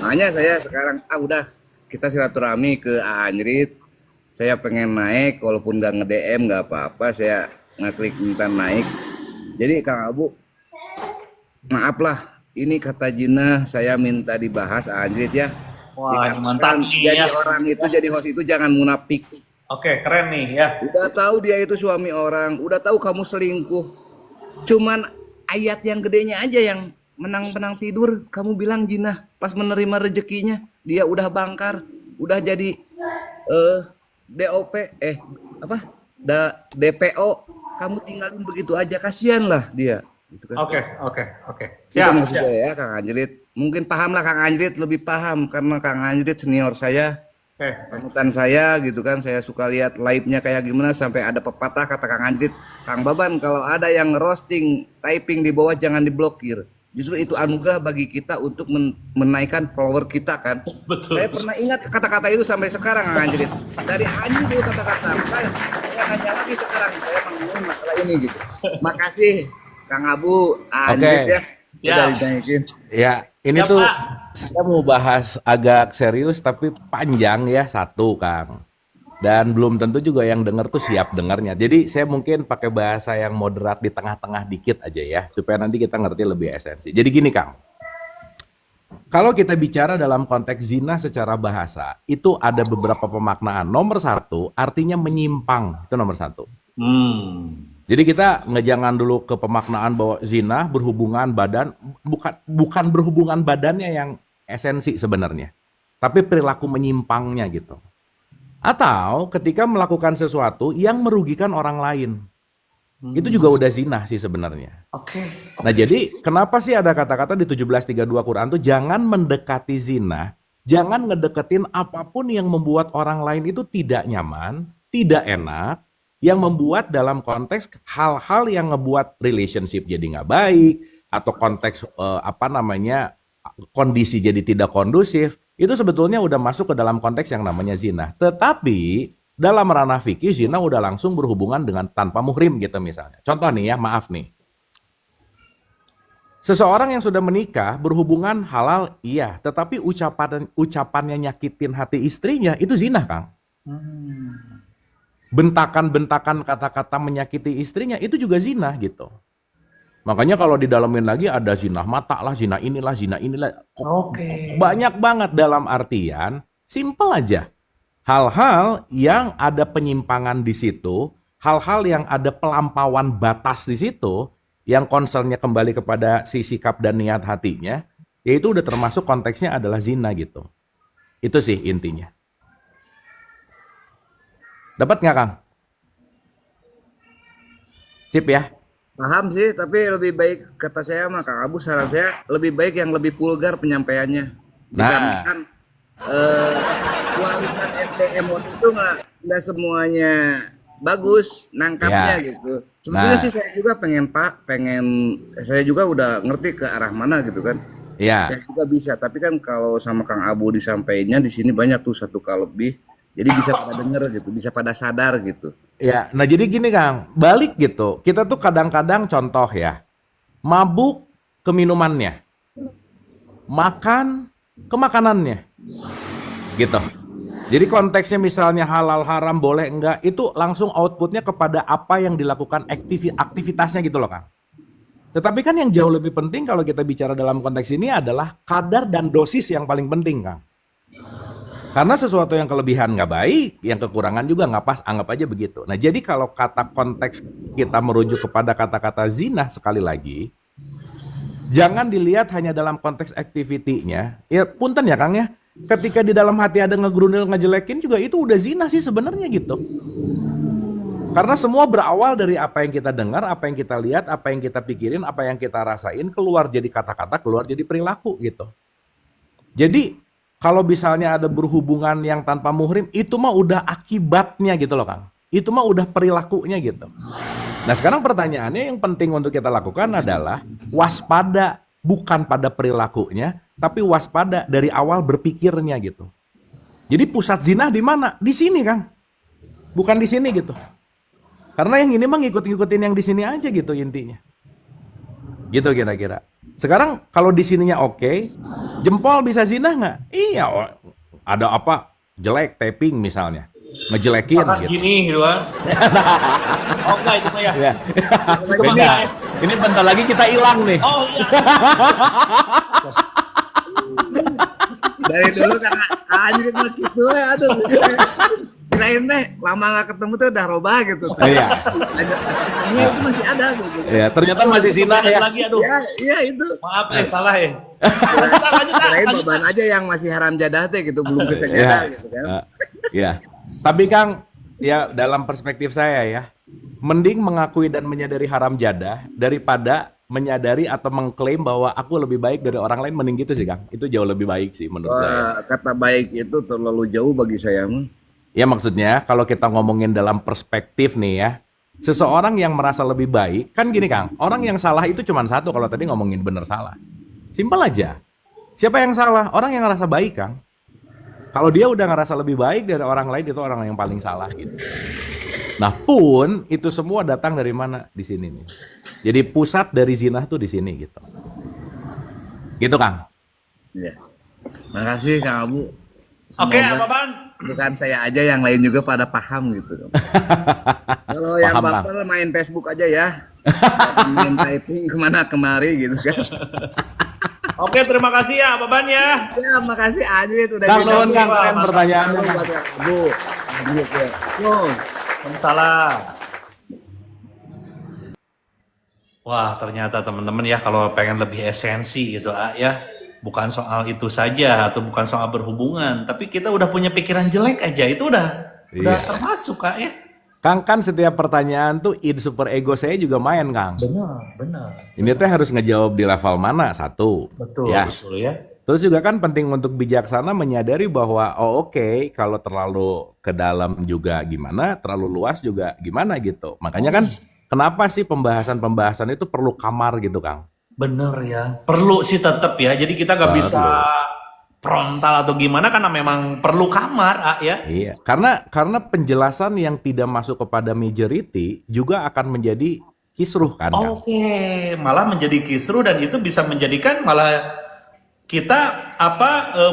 Makanya saya sekarang udah kita silaturahmi ke Anjrit. Saya pengen naik, walaupun nggak nge-DM nggak apa-apa, saya ngeklik minta naik. Jadi Kang Abu, maaf lah, ini kata jinah saya minta dibahas Anjrit ya. Wah, Dikatakan mantap nih jadi ya. orang itu, jadi host itu jangan munafik. Oke, keren nih ya. Udah tahu dia itu suami orang, udah tahu kamu selingkuh. Cuman ayat yang gedenya aja yang menang-menang tidur, kamu bilang jinah. Pas menerima rezekinya, dia udah bangkar, udah jadi DOP, DPO. Kamu tinggalin begitu aja, kasihan lah dia. Gitu kan. Oke. Itu Siap. maksud saya ya Kang Anjrit. Mungkin paham lah Kang Anjrit, lebih paham karena Kang Anjrit senior saya panutan saya gitu kan, saya suka lihat live-nya kayak gimana sampai ada pepatah kata Kang Anjrit, Kang Baban kalau ada yang roasting, typing di bawah jangan diblokir. Justru itu anugerah bagi kita untuk menaikkan follower kita kan. Betul. Saya pernah ingat kata-kata itu sampai sekarang Kang Anjrit. Dari anjing itu kata-kata. Saya hanya lagi sekarang saya ngomongin masalah ini gitu. Makasih Kang Abu, Anjrit Oke. ya. Ya. Udah dinaikin. Ya, ini Ya, tuh Pak. saya mau bahas agak serius tapi panjang ya satu, Kang. Dan belum tentu juga yang denger tuh siap dengarnya. Jadi saya mungkin pakai bahasa yang moderat di tengah-tengah dikit aja ya, supaya nanti kita ngerti lebih esensi. Jadi gini, Kang. Kalau kita bicara dalam konteks zina secara bahasa, itu ada beberapa pemaknaan. Nomor satu, artinya menyimpang. Itu nomor satu. Jadi kita ngejangan dulu ke pemaknaan bahwa zina berhubungan badan, bukan berhubungan badannya yang esensi sebenarnya, tapi perilaku menyimpangnya gitu. Atau ketika melakukan sesuatu yang merugikan orang lain, itu juga udah zina sih sebenarnya. Oke. Nah jadi kenapa sih ada kata-kata di 1732 Quran tuh jangan mendekati zina, jangan ngedeketin apapun yang membuat orang lain itu tidak nyaman, tidak enak, yang membuat dalam konteks hal-hal yang ngebuat relationship jadi nggak baik atau konteks kondisi jadi tidak kondusif, itu sebetulnya udah masuk ke dalam konteks yang namanya zina. Tetapi dalam ranah fikih zina udah langsung berhubungan dengan tanpa muhrim gitu misalnya. Contoh nih ya, maaf nih. Seseorang yang sudah menikah berhubungan halal iya, tetapi ucapannya nyakitin hati istrinya itu zina, Kang. Bentakan-bentakan kata-kata menyakiti istrinya itu juga zina gitu. Makanya kalau didalemin lagi ada zina mata lah, zina inilah. Oke. Banyak banget dalam artian simple aja. Hal-hal yang ada penyimpangan di situ, hal-hal yang ada pelampauan batas di situ, yang concernnya kembali kepada si sikap dan niat hatinya, yaitu udah termasuk konteksnya adalah zina gitu. Itu sih intinya. Dapat nggak, Kang? Sip ya? Paham sih, tapi lebih baik kata saya mah Kang Abu, saran saya lebih baik yang lebih vulgar penyampaiannya. Dikarenakan kualitas SDM host itu nggak semuanya bagus nangkapnya gitu. Sebetulnya sih saya juga pengen saya juga udah ngerti ke arah mana gitu kan. Iya. Saya juga bisa, tapi kan kalau sama Kang Abu disampaikannya di sini banyak tuh 1 kali lebih. Jadi bisa pada denger gitu, bisa pada sadar gitu. Ya, nah jadi gini Kang, balik gitu. Kita tuh kadang-kadang contoh ya, mabuk ke minumannya, makan ke makanannya, gitu. Jadi konteksnya misalnya halal haram boleh enggak, itu langsung outputnya kepada apa yang dilakukan aktivitasnya gitu loh Kang. Tetapi kan yang jauh lebih penting kalau kita bicara dalam konteks ini adalah kadar dan dosis yang paling penting Kang. Karena sesuatu yang kelebihan nggak baik, yang kekurangan juga nggak pas, anggap aja begitu. Nah jadi kalau kata konteks kita merujuk kepada kata-kata zina sekali lagi, jangan dilihat hanya dalam konteks activity-nya. Ya punten ya Kang ya, ketika di dalam hati ada ngegrunil, ngejelekin juga itu udah zina sih sebenarnya gitu. Karena semua berawal dari apa yang kita dengar, apa yang kita lihat, apa yang kita pikirin, apa yang kita rasain, keluar jadi kata-kata, keluar jadi perilaku gitu. Jadi kalau misalnya ada berhubungan yang tanpa muhrim, itu mah udah akibatnya gitu loh Kang. Itu mah udah perilakunya gitu. Nah sekarang pertanyaannya yang penting untuk kita lakukan adalah waspada, bukan pada perilakunya, tapi waspada dari awal berpikirnya gitu. Jadi pusat zina di mana? Di sini Kang. Bukan di sini gitu. Karena yang ini mah ngikut-ngikutin yang di sini aja gitu intinya. Gitu kira-kira. Sekarang kalau di sininya oke, jempol bisa zina nggak? Iya, ada apa? Jelek, tapping misalnya. Ngejelekin Makan gitu. gini gitu kan. Oh enggak itu mah ya. Ya. Itu mah enggak ya. Ini bentar lagi kita hilang nih. Oh iya. Dari dulu karena anjir mah gitu ya, aduh. Kirain teh lama nggak ketemu tuh udah robah gitu. Iya. Aslinya itu masih ada gitu. Ya, ternyata masih zina ya. Lagi aduh. Ya, iya itu. Maaf salah ya. Kirain beban aja yang masih haram jadah teh gitu, belum kesejadah gitu kan. Ya. Tapi Kang, ya dalam perspektif saya ya, mending mengakui dan menyadari haram jadah daripada menyadari atau mengklaim bahwa aku lebih baik dari orang lain, mending gitu sih Kang. Itu jauh lebih baik sih menurut saya. Wah, kata baik itu terlalu jauh bagi saya mah. Ya maksudnya kalau kita ngomongin dalam perspektif nih ya, seseorang yang merasa lebih baik, kan gini Kang, orang yang salah itu cuma satu kalau tadi ngomongin benar salah. Simpel aja. Siapa yang salah? Orang yang ngerasa baik Kang. Kalau dia udah ngerasa lebih baik dari orang lain, itu orang yang paling salah gitu. Nah pun itu semua datang dari mana? Di sini nih. Jadi pusat dari zina tuh di sini gitu. Gitu Kang. Ya. Makasih Kang Abu. Oke, Semoga Ababan. bukan saya aja, yang lain juga pada paham gitu. Kalau yang Paham, baper main Facebook aja ya. Main typing kemana kemari gitu kan. Oke, terima kasih ya Ababan ya. Ya, makasih Adit udah Kang, bisa nuhun, Kang. buat Keren pertanyaannya, Kang. buat Kang Abu. Adit ya. Nuhun. Salam. Wah, ternyata teman-teman ya kalau pengen lebih esensi gitu ya, bukan soal itu saja atau bukan soal berhubungan, tapi kita udah punya pikiran jelek aja itu udah Iya. termasuk Kak ya. Kang kan setiap pertanyaan tuh id super ego saya juga main Kang. Benar. Ini teh harus ngejawab di level mana satu. Betul, Ya. betul ya. Terus juga kan penting untuk bijaksana menyadari bahwa oke, kalau terlalu ke dalam juga gimana, terlalu luas juga gimana gitu. Makanya kan kenapa sih pembahasan-pembahasan itu perlu kamar gitu Kang? Bener ya. Perlu sih tetap ya. Jadi kita nggak bisa frontal atau gimana karena memang perlu kamar ya. Iya, karena penjelasan yang tidak masuk kepada majority juga akan menjadi kisruh kan Kang? Oke, malah menjadi kisruh dan itu bisa menjadikan malah kita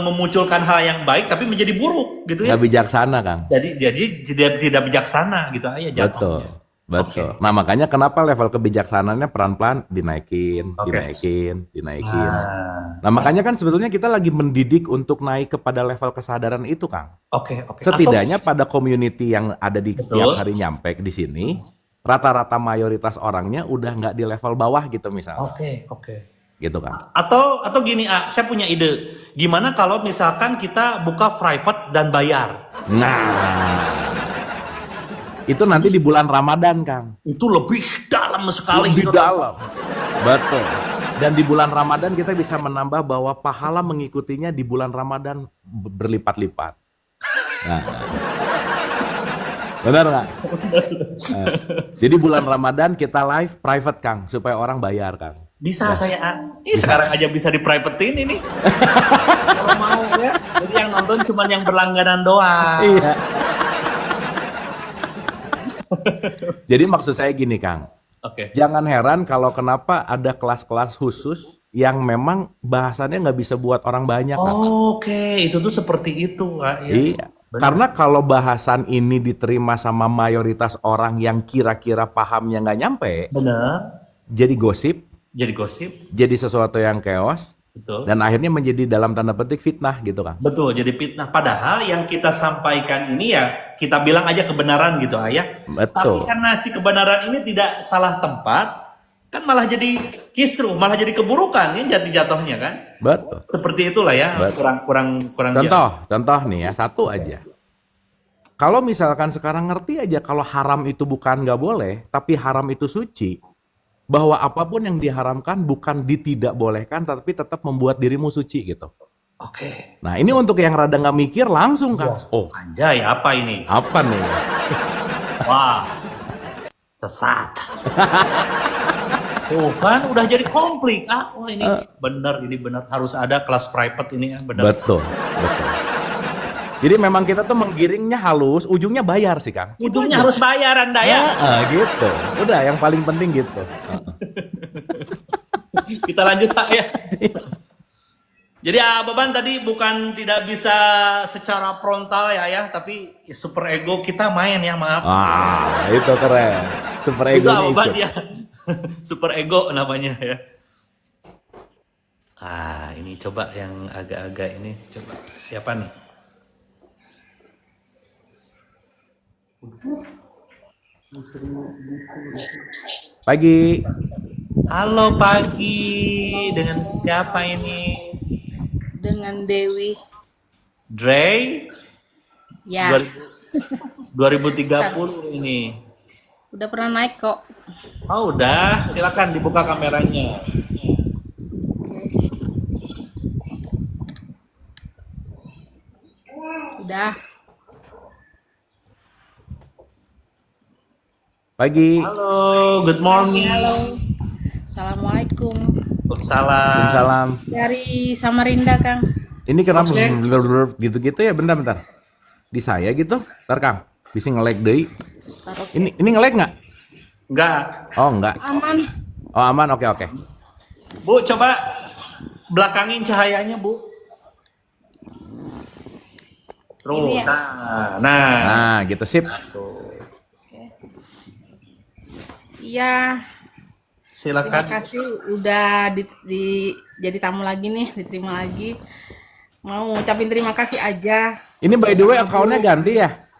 memunculkan hal yang baik tapi menjadi buruk gitu ya. Nggak bijaksana Kang. Jadi tidak bijaksana gitu aja jatuhnya. Betul. Nah makanya kenapa level kebijaksanaannya pelan-pelan dinaikin. Oke. Nah makanya kan sebetulnya kita lagi mendidik untuk naik kepada level kesadaran itu Kang. Oke. Setidaknya pada community yang ada di Betul. tiap hari nyampe di sini, rata-rata mayoritas orangnya udah nggak di level bawah gitu misalnya. Oke. Gitu Kang. Atau gini, saya punya ide. Gimana kalau misalkan kita buka private dan bayar? Nah, itu nanti di bulan Ramadan Kang. Itu lebih dalam sekali. Lebih gitu. dalam. Betul. Dan di bulan Ramadan kita bisa menambah bahwa pahala mengikutinya di bulan Ramadan berlipat-lipat. Nah. Benar nggak? Nah, jadi bulan Ramadan kita live private Kang supaya orang bayar Kang. Bisa saya. Ini sekarang aja bisa di privatein ini. Kalau mau ya. Jadi yang nonton cuma yang berlangganan doang. Iya. Jadi maksud saya gini Kang. Oke. Jangan heran kalau kenapa ada kelas-kelas khusus yang memang bahasannya nggak bisa buat orang banyak Kang. Oke, itu tuh seperti itu, Kak. Ya. Iya. Karena kalau bahasan ini diterima sama mayoritas orang yang kira-kira pahamnya nggak nyampe, Benar. jadi gosip, Jadi gosip, jadi sesuatu yang chaos, betul. dan akhirnya menjadi dalam tanda petik fitnah gitu Kang. Betul, jadi fitnah. Padahal yang kita sampaikan ini ya kita bilang aja kebenaran gitu, Ayah. Betul. Tapi karena si kebenaran ini tidak salah tempat, kan malah jadi kisruh, malah jadi keburukan ya jatuhnya kan. Betul. Seperti itulah ya, Betul. kurang Contoh nih ya, satu aja. Kalau misalkan sekarang ngerti aja kalau haram itu bukan nggak boleh, tapi haram itu suci, bahwa apapun yang diharamkan bukan tidak bolehkan, tapi tetap membuat dirimu suci gitu. Oke. Nah ini untuk yang rada nggak mikir langsung Kang. Oh Anjay, apa ini? apa nih? Wah, sesat. Tuh kan udah jadi konflik. Wah ini benar harus ada kelas private ini ya, benar. Betul. Jadi memang kita tuh menggiringnya halus, ujungnya bayar sih Kang. Ujungnya harus bayar Anda ya. Gitu. Udah yang paling penting gitu. Kita lanjut Pak ya. Jadi Beban tadi bukan tidak bisa secara frontal ya, tapi super ego kita main ya, maaf. Itu keren. Super Itu ego Beban ikut. ya. Super ego namanya ya. Ini coba yang agak-agak ini coba siapa nih? Pagi. Halo pagi, dengan siapa ini? Dengan Dewi. Dre? Ya. 2030 ini. Udah pernah naik kok. Oh udah, silakan dibuka kameranya. Oke. Udah. Pagi. Halo, good morning. Halo. Assalamualaikum. Waalaikumsalam. Salam. Dari Samarinda, Kang. Ini kenapa Oke. gitu-gitu ya? Bentar. Di saya gitu. Ntar Kang, bisa nge-lag deui. Taruh. Ini nge-lag nggak? Enggak. Oh enggak. Aman. Oh aman, oke. Bu, coba belakangin cahayanya, Bu. Terus, Ini ya. nah. Nah gitu sip. Iya. Terima Silakan. kasih udah jadi tamu lagi nih, diterima lagi. Mau ngucapin terima kasih aja. Ini by the way akunnya ganti ya?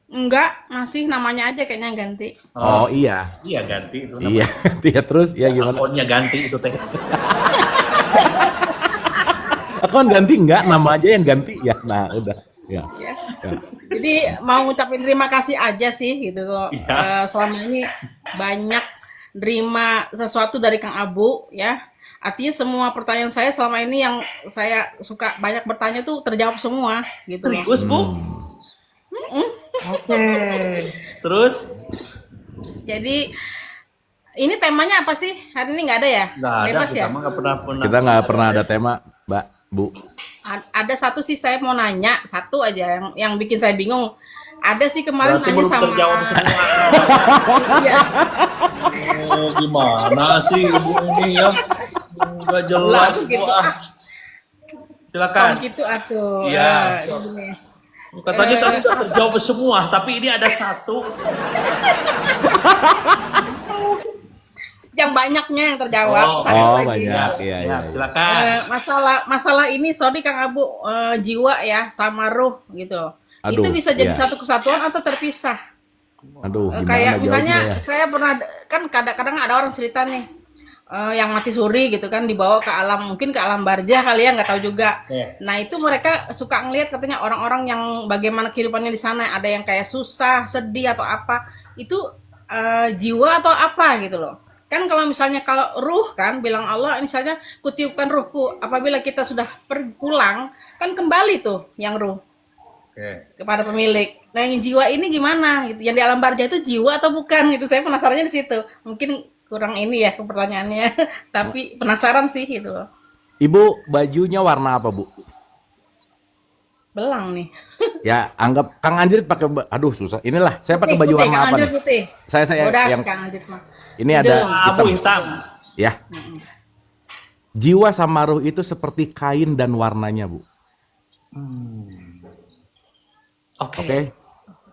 Enggak, masih namanya aja kayaknya ganti. Oh iya. Iya ganti itu. Iya. Iya terus ya gimana? Akunnya ganti itu teh. Akun ganti enggak? Nama aja yang ganti ya. Nah udah. Ya. Ya. Ya. Jadi mau ngucapin terima kasih aja sih gitu loh. Iya. Selama ini banyak nerima sesuatu dari Kang Abu ya. Artinya semua pertanyaan saya selama ini yang saya suka banyak bertanya tuh terjawab semua gitu loh. Serius, Bu? Oke. Terus? Jadi ini temanya apa sih? Hari ini nggak ada ya? Nggak ada, Bebas kita ya? mah nggak pernah. Kita nggak pernah ada tema, Mbak, Bu. Ada satu sih saya mau nanya, satu aja yang bikin saya bingung. Ada sih kemarin Berarti nanya belum sama terjawab semua. Iya. Oh, gimana sih Ibu ini ya? Nggak jelas, Lah, Bu. gitu, Ah. Silakan. gitu atuh. Iya. Ini. Katanya tadi udah terjawab semua, tapi ini ada satu. Yang banyaknya yang terjawab. Oh, Satu Oh lagi. banyak, iya. Ya, silakan. Masalah ini sorry Kang Abu, jiwa ya sama ruh gitu. Aduh, Itu bisa jadi iya. satu kesatuan atau terpisah. Aduh, gimana Kayak jawabnya misalnya ya? saya pernah kan kadang-kadang ada orang cerita nih yang mati suri gitu kan dibawa ke alam, mungkin ke alam barzah kali ya, nggak tahu juga. Iya. Nah itu mereka suka ngelihat katanya orang-orang yang bagaimana kehidupannya di sana, ada yang kayak susah, sedih atau apa, itu jiwa atau apa gitu loh. Kan kalau misalnya kalau ruh kan bilang Allah misalnya kutiupkan ruhku apabila kita sudah pulang kan kembali tuh yang ruh Oke. kepada pemilik. Nah yang jiwa ini gimana gitu? Yang di alam barzah itu jiwa atau bukan gitu? Saya penasarannya di situ. Mungkin kurang ini ya pertanyaannya, tapi penasaran sih gitu loh. Ibu bajunya warna apa, Bu? Belang nih. Ya, anggap Kang Anjrit pakai aduh susah. Inilah, saya pakai baju Putih, warna Kang apa Anjrit nih? putih. Saya Bodas, yang Kang Anjrit mah. ini ada Abu hitam. hitam. Ya. Jiwa sama ruh itu seperti kain dan warnanya, Bu. Oke. Oke.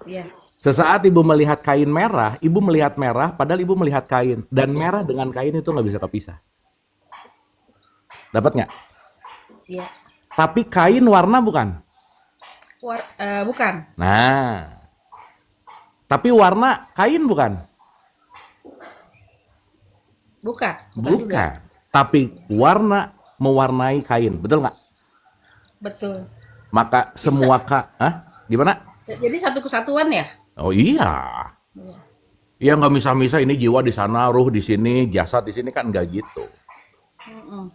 Iya. Sesaat ibu melihat kain merah, ibu melihat merah, padahal ibu melihat kain. Dan merah dengan kain itu nggak bisa kepisah. Dapat nggak? Iya. Tapi kain warna bukan? Bukan. Nah. Tapi warna kain bukan? Bukan. juga. Bukan. Tapi warna mewarnai kain. Betul nggak? Betul. Maka semua gimana? Jadi satu kesatuan ya? Oh iya. Iya. Iya nggak misah-misah ini jiwa di sana, ruh di sini, jasad di sini kan nggak gitu. Mm-mm.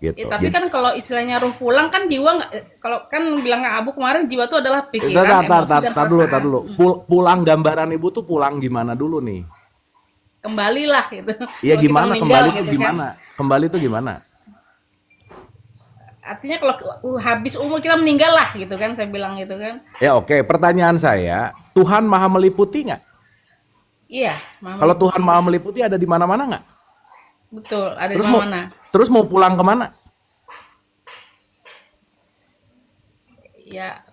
Gitu. Tapi Jadi- kan kalau istilahnya ruh pulang kan jiwa nggak, kalau kan bilang Kang Abu kemarin jiwa itu adalah pikiran, emosi dan tar dulu, perasaan. tar dulu. Pulang gambaran ibu tuh pulang gimana dulu nih? Kembalilah gitu. Iya Kalau kita gimana meninggal kembali tuh gitu kan. gimana? Kembali tuh gimana? Artinya kalau habis umur kita meninggal lah gitu kan, saya bilang gitu kan. Ya oke, pertanyaan saya, Tuhan maha meliputi nggak? Iya, Mama. Kalau Tuhan maha meliputi ada di mana-mana nggak? Betul, ada di Terus mau, mana? terus mau pulang kemana? Ya,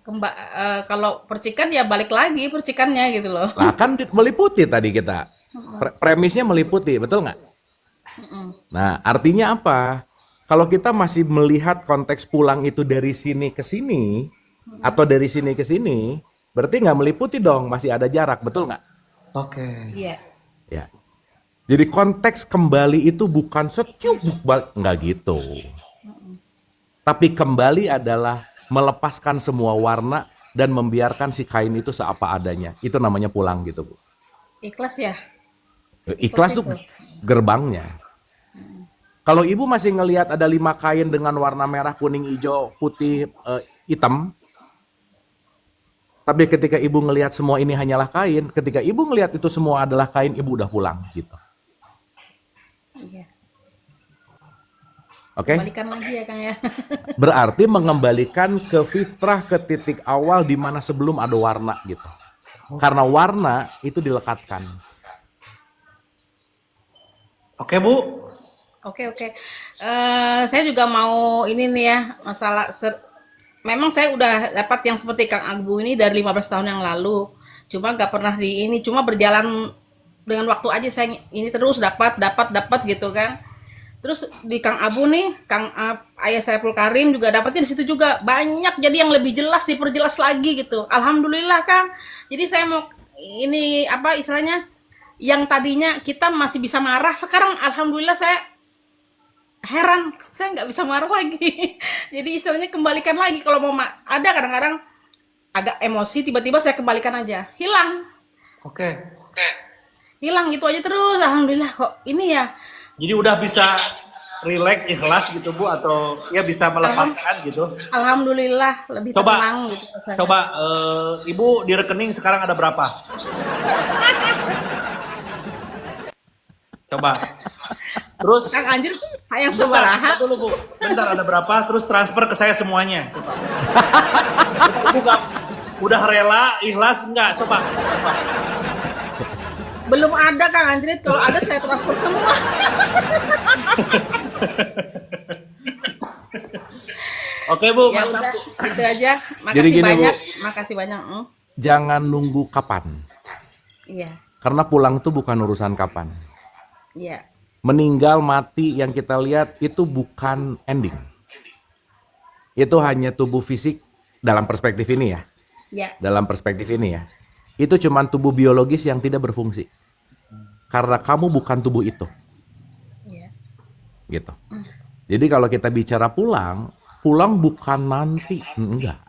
kalau percikan ya balik lagi percikannya gitu loh. Lah kan meliputi tadi kita. Premisnya meliputi, betul nggak? Nah, artinya apa? Kalau kita masih melihat konteks pulang itu dari sini ke sini, atau dari sini ke sini, berarti nggak meliputi dong, masih ada jarak, betul nggak? Oke. Iya. Ya. Jadi konteks kembali itu bukan setiup balik, nggak gitu. Tapi kembali adalah melepaskan semua warna dan membiarkan si kain itu seapa adanya. Itu namanya pulang gitu, Bu. Ikhlas ya. Ikhlas tuh itu. gerbangnya. Kalau ibu masih ngelihat ada 5 kain dengan warna merah, kuning, hijau, putih, hitam, tapi ketika ibu ngelihat semua ini hanyalah kain, ketika ibu ngelihat itu semua adalah kain, ibu udah pulang gitu. Iya. Oke? Balikan lagi ya Kang ya. Berarti mengembalikan ke fitrah, ke titik awal di mana sebelum ada warna gitu. Karena warna itu dilekatkan. Oke, Bu. Oke. Saya juga mau ini nih ya, masalah memang saya udah dapat yang seperti Kang Abu ini dari 15 tahun yang lalu. Cuma nggak pernah cuma berjalan dengan waktu aja saya ini terus dapat gitu kan. Terus di Kang Abu nih, Ayah Saiful Karim juga dapatnya di situ juga banyak, jadi yang lebih jelas diperjelas lagi gitu. Alhamdulillah Kang. Jadi saya mau ini apa istilahnya, yang tadinya kita masih bisa marah, sekarang alhamdulillah saya heran, saya nggak bisa marah lagi. Jadi istilahnya kembalikan lagi, kalau mau ada kadang-kadang agak emosi, tiba-tiba saya kembalikan aja, hilang Oke. gitu aja terus. Alhamdulillah kok ini ya. Jadi udah bisa relax, ikhlas gitu Bu, atau ya bisa melepaskan gitu. Alhamdulillah lebih tenang gitu rasanya. Coba Ibu di rekening sekarang ada berapa? Coba. Terus Kang Anjir tuh yang bentar sabaraha. dulu Bu. Bentar ada berapa? Terus transfer ke saya semuanya. Coba. Ibu udah rela, ikhlas enggak? Coba. Belum ada Kang Anjir, kalau ada saya transfer semua. Oke Bu, Ya mantap udah, Bu. gitu aja. Jadi Makasih gini, Bu. banyak. Makasih banyak. Jangan nunggu kapan. Iya. Karena pulang itu bukan urusan kapan. Iya. Meninggal, mati yang kita lihat itu bukan ending. Itu hanya tubuh fisik dalam perspektif ini ya. Iya. Dalam perspektif ini ya. Itu cuma tubuh biologis yang tidak berfungsi. Karena kamu bukan tubuh itu. Iya. Gitu. Jadi kalau kita bicara pulang bukan nanti, enggak.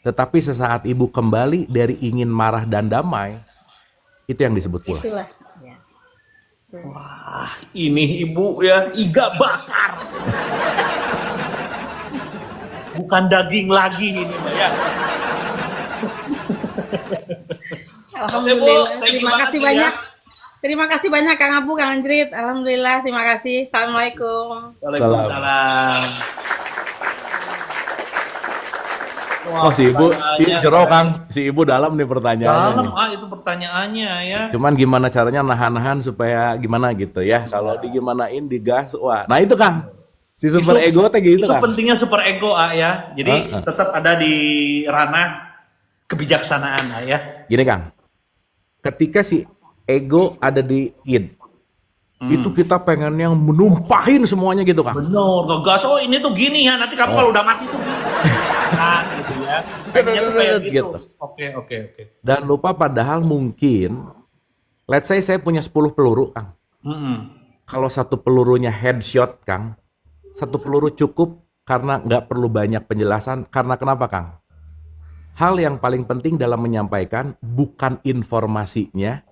Tetapi sesaat ibu kembali dari ingin marah dan damai, itu yang disebut pulang. Itulah. Ya. Ini Ibu ya, iga bakar. Bukan daging lagi ini Mbak ya. Alhamdulillah. Thank you Terima banget kasih ya. banyak. Terima kasih banyak Kang Abu, Kang Anjrit. Alhamdulillah, terima kasih. Assalamualaikum. Waalaikumsalam. Oh si ibu, jero Kang, si ibu dalam nih pertanyaannya. Dalam nih. itu pertanyaannya ya. Cuman gimana caranya nahan-nahan supaya gimana gitu ya. Kalau digimanain digas, wah. Nah itu Kang, si super ego teh gitu Itu Kang. pentingnya super ego ya. Jadi tetap ada di ranah kebijaksanaan ya. Gini Kang, ketika si ego ada di id, itu kita pengen yang menumpahin semuanya gitu Kang. Bener, ngegas. Oh ini tuh gini ya. Nanti kamu kalau udah mati tuh gini. Nah, gitu ya. Pengennya tuh kayak gitu. Gitu. Oke. Dan lupa padahal mungkin, let's say saya punya 10 peluru Kang. Kalau satu pelurunya headshot Kang, satu peluru cukup karena nggak perlu banyak penjelasan. Karena kenapa Kang? Hal yang paling penting dalam menyampaikan bukan informasinya,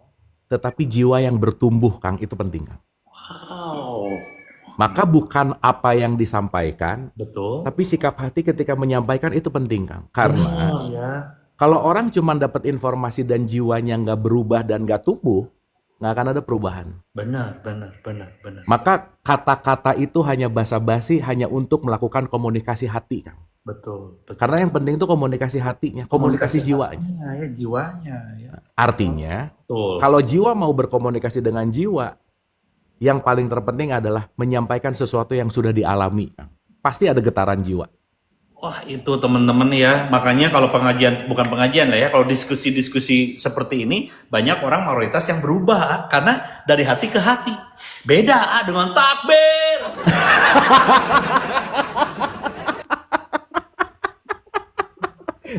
tetapi jiwa yang bertumbuh Kang, itu penting Kang. Wow. Maka bukan apa yang disampaikan, Betul. tapi sikap hati ketika menyampaikan itu penting Kang. Karena ya. kalau orang cuma dapat informasi dan jiwanya nggak berubah dan nggak tumbuh, nggak akan ada perubahan. Benar. Maka kata-kata itu hanya basa-basi, hanya untuk melakukan komunikasi hati Kang. Betul. Karena yang penting itu komunikasi hatinya, komunikasi jiwanya. Ya, jiwanya ya. Artinya, Betul. kalau jiwa mau berkomunikasi dengan jiwa, yang paling terpenting adalah menyampaikan sesuatu yang sudah dialami. Pasti ada getaran jiwa. Wah itu teman-teman ya, makanya kalau bukan pengajian lah ya, kalau diskusi-diskusi seperti ini, banyak orang mayoritas yang berubah, karena dari hati ke hati. Beda dengan takbir.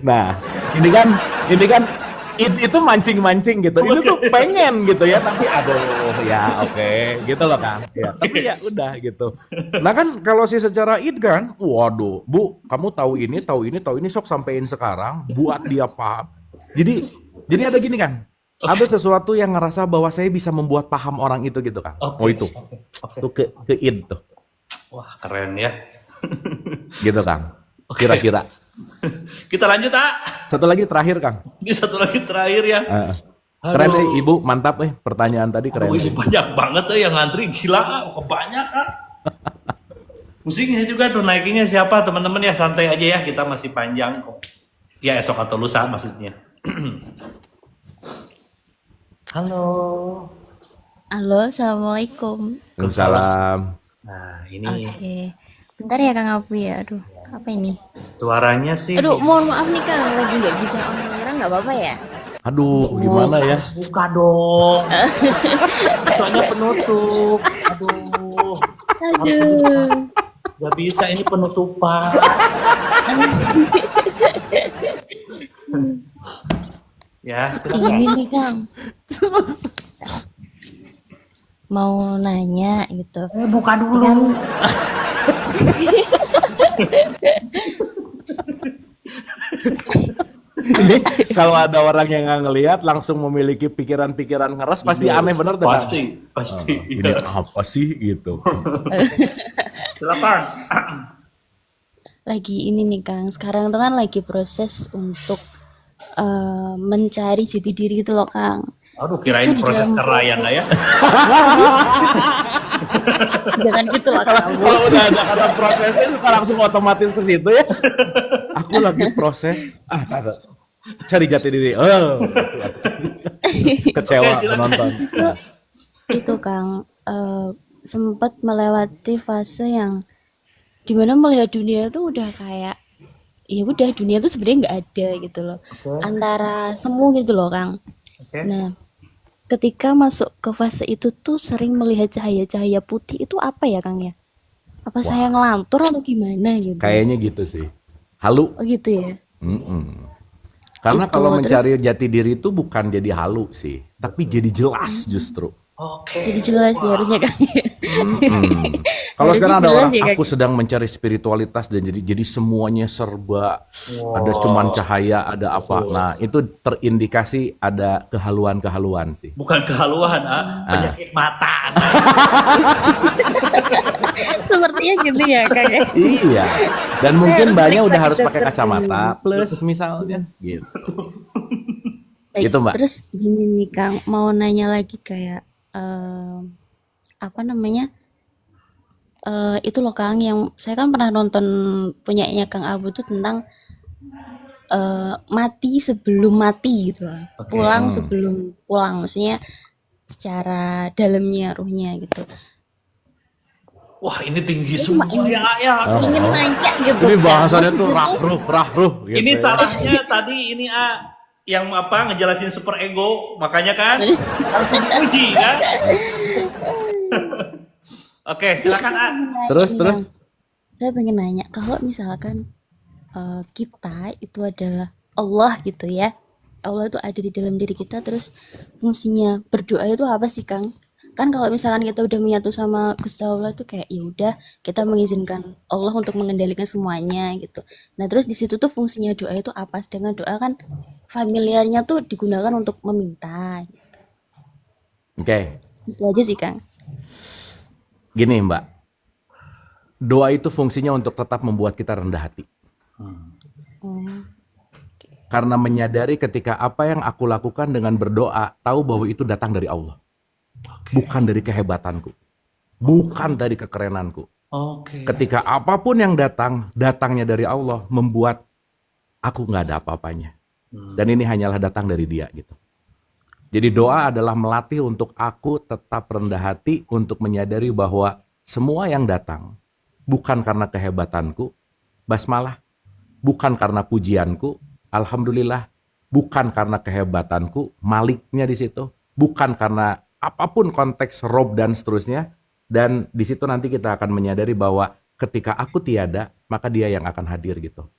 Nah, ini kan itu mancing-mancing gitu. Ini tuh pengen gitu ya, tapi aduh ya oke, gitu loh Kang. Ya, tapi ya udah gitu. Nah kan kalau sih secara id kan, waduh, Bu, kamu tahu ini sok sampein sekarang, buat dia paham. Jadi ada gini kan. ada sesuatu yang ngerasa bahwa saya bisa membuat paham orang itu gitu Kang. Oke, Oh itu, oke. tuh ke id tuh, Wah, keren ya. gitu Kang. Oke. Kira-kira. Kita lanjut, ah. Satu lagi terakhir Kang. Ini satu lagi terakhir ya. Keren Ibu, mantap pertanyaan tadi keren. Ini banyak banget yang ngantri, gila, kok banyak, ah. Pusingnya juga tuh naikinnya siapa, teman-teman ya, santai aja ya, kita masih panjang kok. Ya esok atau lusa maksudnya. Halo. Halo, assalamualaikum. Waalaikumsalam. Nah, ini Oke, bentar ya Kang Apu ya. Aduh, apa ini? suaranya sih. Aduh, mohon maaf nih Kang, lagi nggak bisa on kamera, nggak apa-apa ya? Aduh, gimana ya? Buka dong. Soalnya penutup. Aduh. Aduh, Gak bisa, ini penutupan. Ya, silakan. ini nih Kang. Mau nanya gitu. Buka dulu. Kan, Ini kalau ada orang yang nggak ngelihat langsung memiliki pikiran-pikiran ngeres pasti aneh bener tuh. Kang. Pasti. Ini apa sih gitu. Silakan. lagi ini nih Kang. Sekarang tuh kan lagi proses untuk mencari jati diri gitu loh Kang. Aduh, kirain Itu di proses dalam cerai ya nggak ya? Jangan gitu loh Kang. Kalau udah ada kata prosesnya suka langsung otomatis ke situ ya. Aku lagi proses. Cari jati diri. Kecewa Oke, silakan. penonton. Itu Kang, sempat melewati fase yang dimana melihat dunia tuh udah kayak ya udah dunia tuh sebenarnya nggak ada gitu loh, antara semu gitu loh Kang. Oke. Nah, ketika masuk ke fase itu tuh sering melihat cahaya-cahaya putih itu apa ya Kang ya? Apa saya ngelantur atau gimana gitu? Kayaknya gitu sih. Halu. Oh gitu ya. Karena Itu, kalau terus- mencari jati diri itu bukan jadi halu sih, tapi jadi jelas justru. Oke. Jadi jelas ya harusnya Kang. Kalau Jadi sekarang ada jelas orang ya, Kak. aku sedang mencari spiritualitas dan jadi semuanya serba ada cuman cahaya, ada apa. Nah, itu terindikasi ada kehaluan-kehaluan sih. Bukan kehaluan, penyakit mata. Sepertinya gitu ya Kang ya. Iya. Dan mungkin banyak udah periksa harus ke pakai dokter kacamata plus misalnya gitu. Baik, Gitu, Mbak. terus gini nih Kang, mau nanya lagi kayak apa namanya? Itu loh Kang, yang saya kan pernah nonton punyanya Kang Abu tuh tentang mati sebelum mati gitu lah. Pulang sebelum pulang, maksudnya secara dalamnya ruhnya gitu. Wah, ini tinggi semua ya. Ingin nanya gitu. Ini Kang. bahasannya tuh rahruh gitu. Ini ya. salahnya tadi ini yang apa ngejelasin super ego, makanya kan harus dipuji kan. Oke, silakan A. Terus Ini, terus Kang. Saya pengen nanya, kalau misalkan kita itu adalah Allah gitu ya, Allah itu ada di dalam diri kita, terus fungsinya berdoa itu apa sih Kang? Kan kalau misalkan kita udah menyatu sama Gusti Allah tuh kayak ya udah kita mengizinkan Allah untuk mengendalikan semuanya gitu. Nah terus di situ tuh fungsinya doa itu apa? Sedangkan doa kan familiarnya tuh digunakan untuk meminta. oke. Itu aja sih Kang. Gini Mbak, doa itu fungsinya untuk tetap membuat kita rendah hati. Oh, Karena menyadari ketika apa yang aku lakukan dengan berdoa, tahu bahwa itu datang dari Allah. Bukan dari kehebatanku. Bukan dari kekerenanku. Oke. Ketika apapun yang datang, datangnya dari Allah, membuat aku nggak ada apa-apanya. Dan ini hanyalah datang dari Dia gitu. Jadi doa adalah melatih untuk aku tetap rendah hati untuk menyadari bahwa semua yang datang bukan karena kehebatanku, basmalah, bukan karena pujianku, alhamdulillah, bukan karena kehebatanku, maliknya di situ, bukan karena apapun konteks rob dan seterusnya, dan di situ nanti kita akan menyadari bahwa ketika aku tiada, maka Dia yang akan hadir gitu.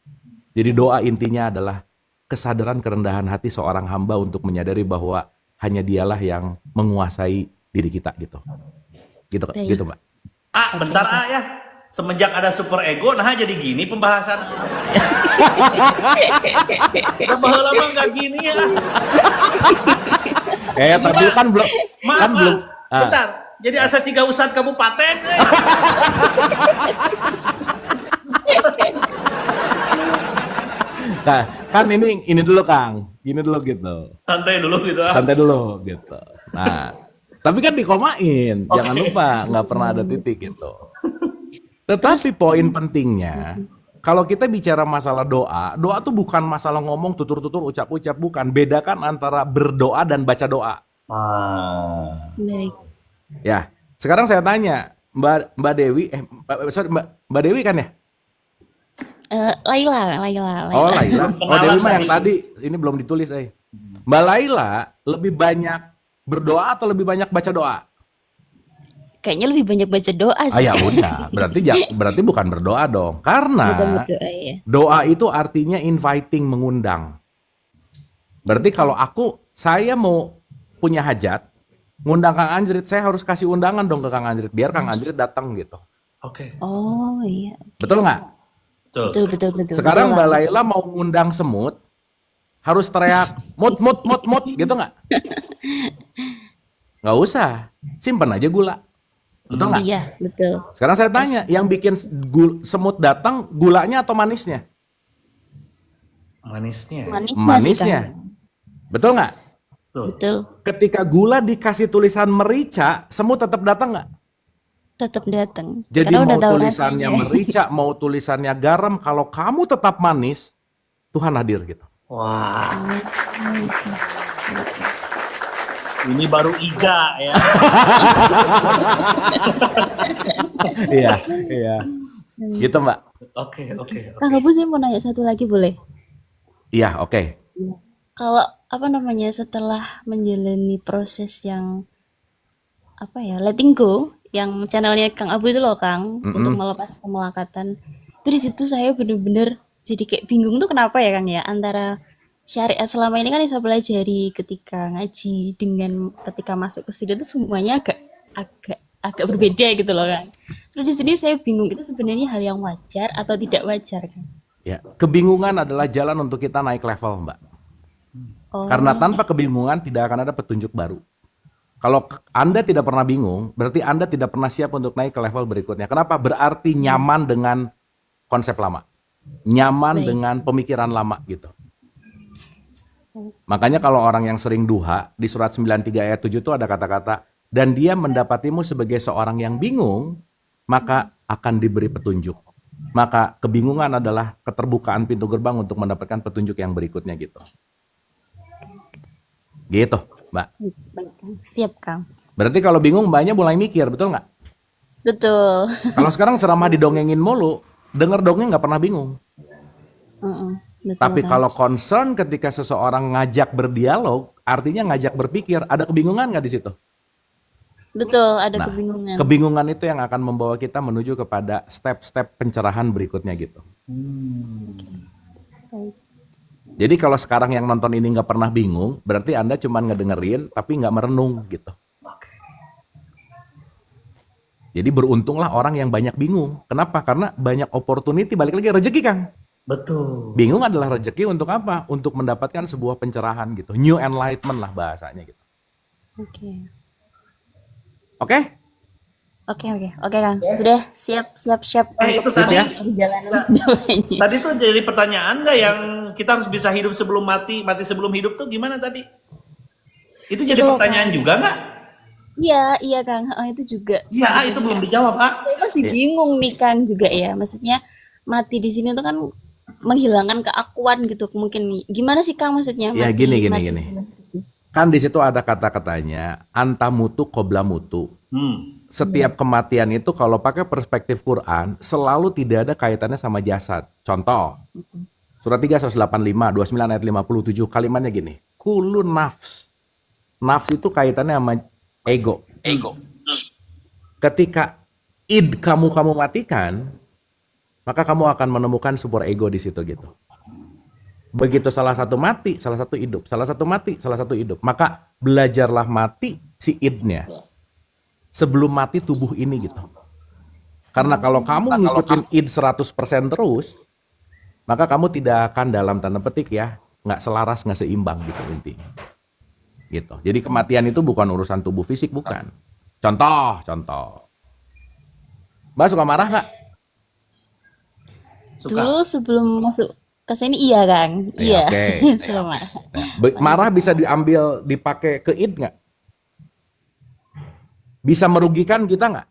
Jadi doa intinya adalah kesadaran kerendahan hati seorang hamba untuk menyadari bahwa hanya Dialah yang menguasai diri kita gitu. Gitu, Baik. gitu Mbak. Bentar A ya. semenjak ada super ego, nah jadi gini pembahasan. Udah baheula mah nggak gini ya. Tapi kan belum Maaf, kan belum. bentar. Jadi asa ciga usad kabupaten. Nah, kan ini dulu Kang, gini dulu gitu. Santai dulu gitu. Santai dulu gitu. Nah, tapi kan dikomain, jangan lupa nggak pernah ada titik gitu. Tetapi poin pentingnya, kalau kita bicara masalah doa, doa tuh bukan masalah ngomong tutur-tutur, ucap-ucap, bukan. Bedakan antara berdoa dan baca doa. Baik. Ya, sekarang saya tanya, Mbak Dewi, Mbak Dewi kan ya? Laila. Oh Laila, oh Dewi mah yang tadi, ini belum ditulis Mbak Laila lebih banyak berdoa atau lebih banyak baca doa? Kayaknya lebih banyak baca doa sih. Ya udah, berarti bukan berdoa dong. Bukan Karena berdoa ya. doa itu artinya inviting, mengundang. Berarti kalau saya mau punya hajat, ngundang Kang Anjrit, saya harus kasih undangan dong ke Kang Anjrit biar Kang Anjrit datang gitu. Oke. Oh iya. Betul nggak? Betul. Betul. Sekarang Betul, Mbak Bang. Laila mau ngundang semut, harus teriak mut gitu nggak? Nggak usah, simpen aja gula. Betul nggak? Iya, betul. Sekarang saya tanya, yang bikin semut datang gulanya atau manisnya? Manisnya. Manisnya. Betul nggak? Betul. Ketika gula dikasih tulisan merica, semut tetap datang nggak? Tetap datang. Jadi Karena mau udah tahu tulisannya rasanya. merica, mau tulisannya garam, kalau kamu tetap manis, Tuhan hadir gitu. Wah. Ini baru iga ya. Iya. Gitu Mbak. Oke. Kang Abu, saya mau nanya satu lagi boleh? Iya, oke. Kalau setelah menjalani proses yang letting go, yang channelnya Kang Abu itu loh Kang, untuk melepas kemelekatan, itu di situ saya bener-bener jadi kayak bingung tuh kenapa ya Kang ya, antara syariat selama ini kan yang saya pelajari ketika ngaji dengan ketika masuk ke sini tuh semuanya agak berbeda gitu loh Kang. Terus di sini saya bingung, itu sebenarnya hal yang wajar atau tidak wajar Kang? Ya, kebingungan adalah jalan untuk kita naik level, Mbak. Oh, Karena tanpa kebingungan tidak akan ada petunjuk baru. Kalau Anda tidak pernah bingung, berarti Anda tidak pernah siap untuk naik ke level berikutnya. Kenapa? Berarti nyaman dengan konsep lama. Nyaman Baik. dengan pemikiran lama gitu. Makanya kalau orang yang sering duha, di surat 93 ayat 7 itu ada kata-kata, dan dia mendapatimu sebagai seorang yang bingung, maka akan diberi petunjuk. Maka kebingungan adalah keterbukaan pintu gerbang untuk mendapatkan petunjuk yang berikutnya gitu. Gitu, Mbak. baik Kang. Siap Kang. Berarti kalau bingung Mbaknya mulai mikir, betul nggak? Betul. Kalau sekarang ceramah didongengin mulu, denger dongeng nggak pernah bingung. Betul, Tapi Kang. kalau concern ketika seseorang ngajak berdialog, artinya ngajak berpikir, ada kebingungan nggak di situ? Betul, ada Nah, kebingungan. kebingungan itu yang akan membawa kita menuju kepada step-step pencerahan berikutnya gitu. Baik. Jadi kalau sekarang yang nonton ini nggak pernah bingung, berarti Anda cuma ngedengerin tapi nggak merenung gitu. Oke. Jadi beruntunglah orang yang banyak bingung. Kenapa? Karena banyak opportunity, balik lagi rezeki Kang. Betul. Bingung adalah rezeki untuk apa? Untuk mendapatkan sebuah pencerahan gitu. New enlightenment lah bahasanya gitu. Oke. Oke? Oke, Kang. Sudah siap Itu untuk tadi perjalanan doanya. tadi tuh jadi pertanyaan nggak yang kita harus bisa hidup sebelum mati, mati sebelum hidup tuh gimana tadi? Itu jadi Itu, pertanyaan Kang. juga nggak? Iya, Kang. Itu juga. Iya, itu belum dijawab, Pak. Saya masih bingung nih, Kang, juga ya. Maksudnya mati di sini tuh kan menghilangkan keakuan gitu mungkin. Gimana sih, Kang, maksudnya Ya mati? gini. mati. Kan di situ ada kata-katanya antamutu qobla mutu. Setiap kematian itu kalau pakai perspektif Quran selalu tidak ada kaitannya sama jasad. Contoh, surat 3 185 29 ayat 57 kalimatnya gini. Kullu nafs. Nafs itu kaitannya sama ego. Ketika kamu matikan, maka kamu akan menemukan sebuah ego di situ gitu. Begitu salah satu mati, salah satu hidup. Salah satu mati, salah satu hidup. Maka belajarlah mati si idnya. Sebelum mati tubuh ini gitu. Karena kalau kamu ngikutin id 100% terus, maka kamu tidak akan dalam tanda petik ya, nggak selaras, nggak seimbang gitu intinya. Gitu. Jadi kematian itu bukan urusan tubuh fisik, bukan. Contoh. Mbak suka marah nggak? Suka. Dulu sebelum masuk ke sini iya Kang. Iya. Oke. Selama. Marah bisa dipakai ke id nggak? Bisa merugikan kita nggak?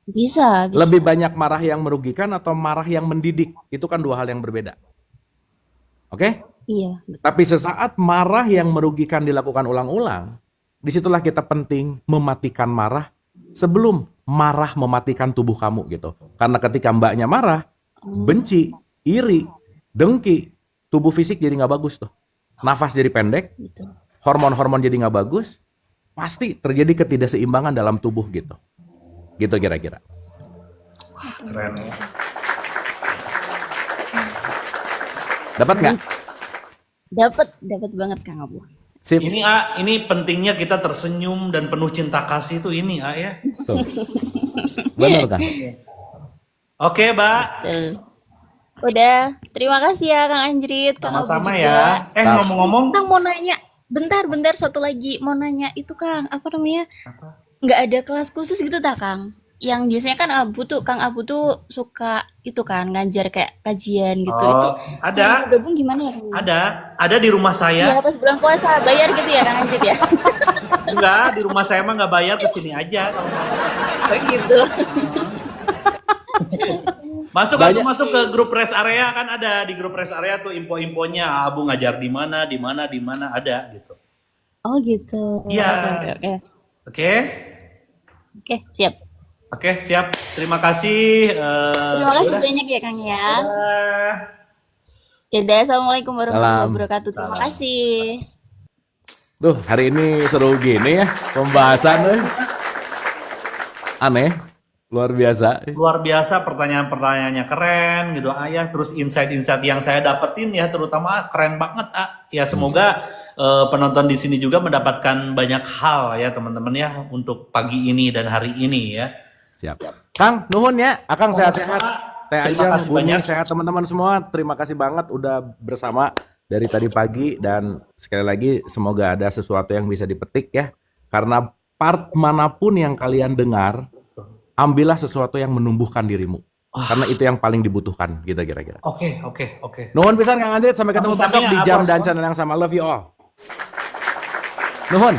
Bisa. Lebih banyak marah yang merugikan atau marah yang mendidik? Itu kan dua hal yang berbeda. Oke? Iya. Tapi sesaat marah yang merugikan dilakukan ulang-ulang, disitulah kita penting mematikan marah sebelum marah mematikan tubuh kamu gitu. Karena ketika mbaknya marah, benci, iri, dengki, tubuh fisik jadi nggak bagus tuh. Nafas jadi pendek, Gitu. hormon-hormon jadi nggak bagus, pasti terjadi ketidakseimbangan dalam tubuh gitu. Gitu kira-kira. Keren. Dapat nggak? Dapat banget Kang Abu. Sip. Ini pentingnya kita tersenyum dan penuh cinta kasih itu ini ya. Tuh. Bener kan? Oke, Mbak. Tuh. Udah, terima kasih ya Kang Anjrit, Kang Abu Sama-sama juga. ya. Ngomong-ngomong, Kang mau nanya, bentar satu lagi mau nanya itu Kang, apa namanya? Nggak ada kelas khusus gitu tak Kang? Yang biasanya kan Kang Abu tuh suka itu kan ngajar kayak kajian gitu. Oh, Itu ada. saya mau gabung gimana ya Kang? ada di rumah Iya saya. pas bulan puasa bayar gitu ya Kang Anjrit ya? Enggak, di rumah saya mah nggak bayar, ke sini aja. Oh gitu. Masuk ke grup rest area, kan ada di grup rest area tuh info-infonya. Abu ngajar di mana ada gitu. Oh gitu. Iya. Oke. Oke, siap. Oke, siap. Terima kasih. Terima kasih banyak ya Kang ya. Yaudah, assalamualaikum warahmatullahi wabarakatuh. Terima kasih. Tuh, hari ini seru gini ya pembahasan. Aneh, luar biasa. Luar biasa, pertanyaan-pertanyaannya keren gitu Ayah. Terus insight-insight yang saya dapetin ya terutama keren banget Ya semoga penonton di sini juga mendapatkan banyak hal ya teman-teman ya untuk pagi ini dan hari ini ya. Siap. Kang, nuhun ya. Akang sehat-sehat. Teh Terima Ajeng, kasih Bumi, banyak. sehat teman-teman semua. Terima kasih banget udah bersama dari tadi pagi. Dan sekali lagi semoga ada sesuatu yang bisa dipetik ya. Karena part manapun yang kalian dengar, ambillah sesuatu yang menumbuhkan dirimu. Karena itu yang paling dibutuhkan gitu kira-kira. Oke. Nuhun pisan Kang Andrit, sampai ketemu Sama-sama besok di ya, jam Abang. dan channel yang sama. Love you all. Nuhun.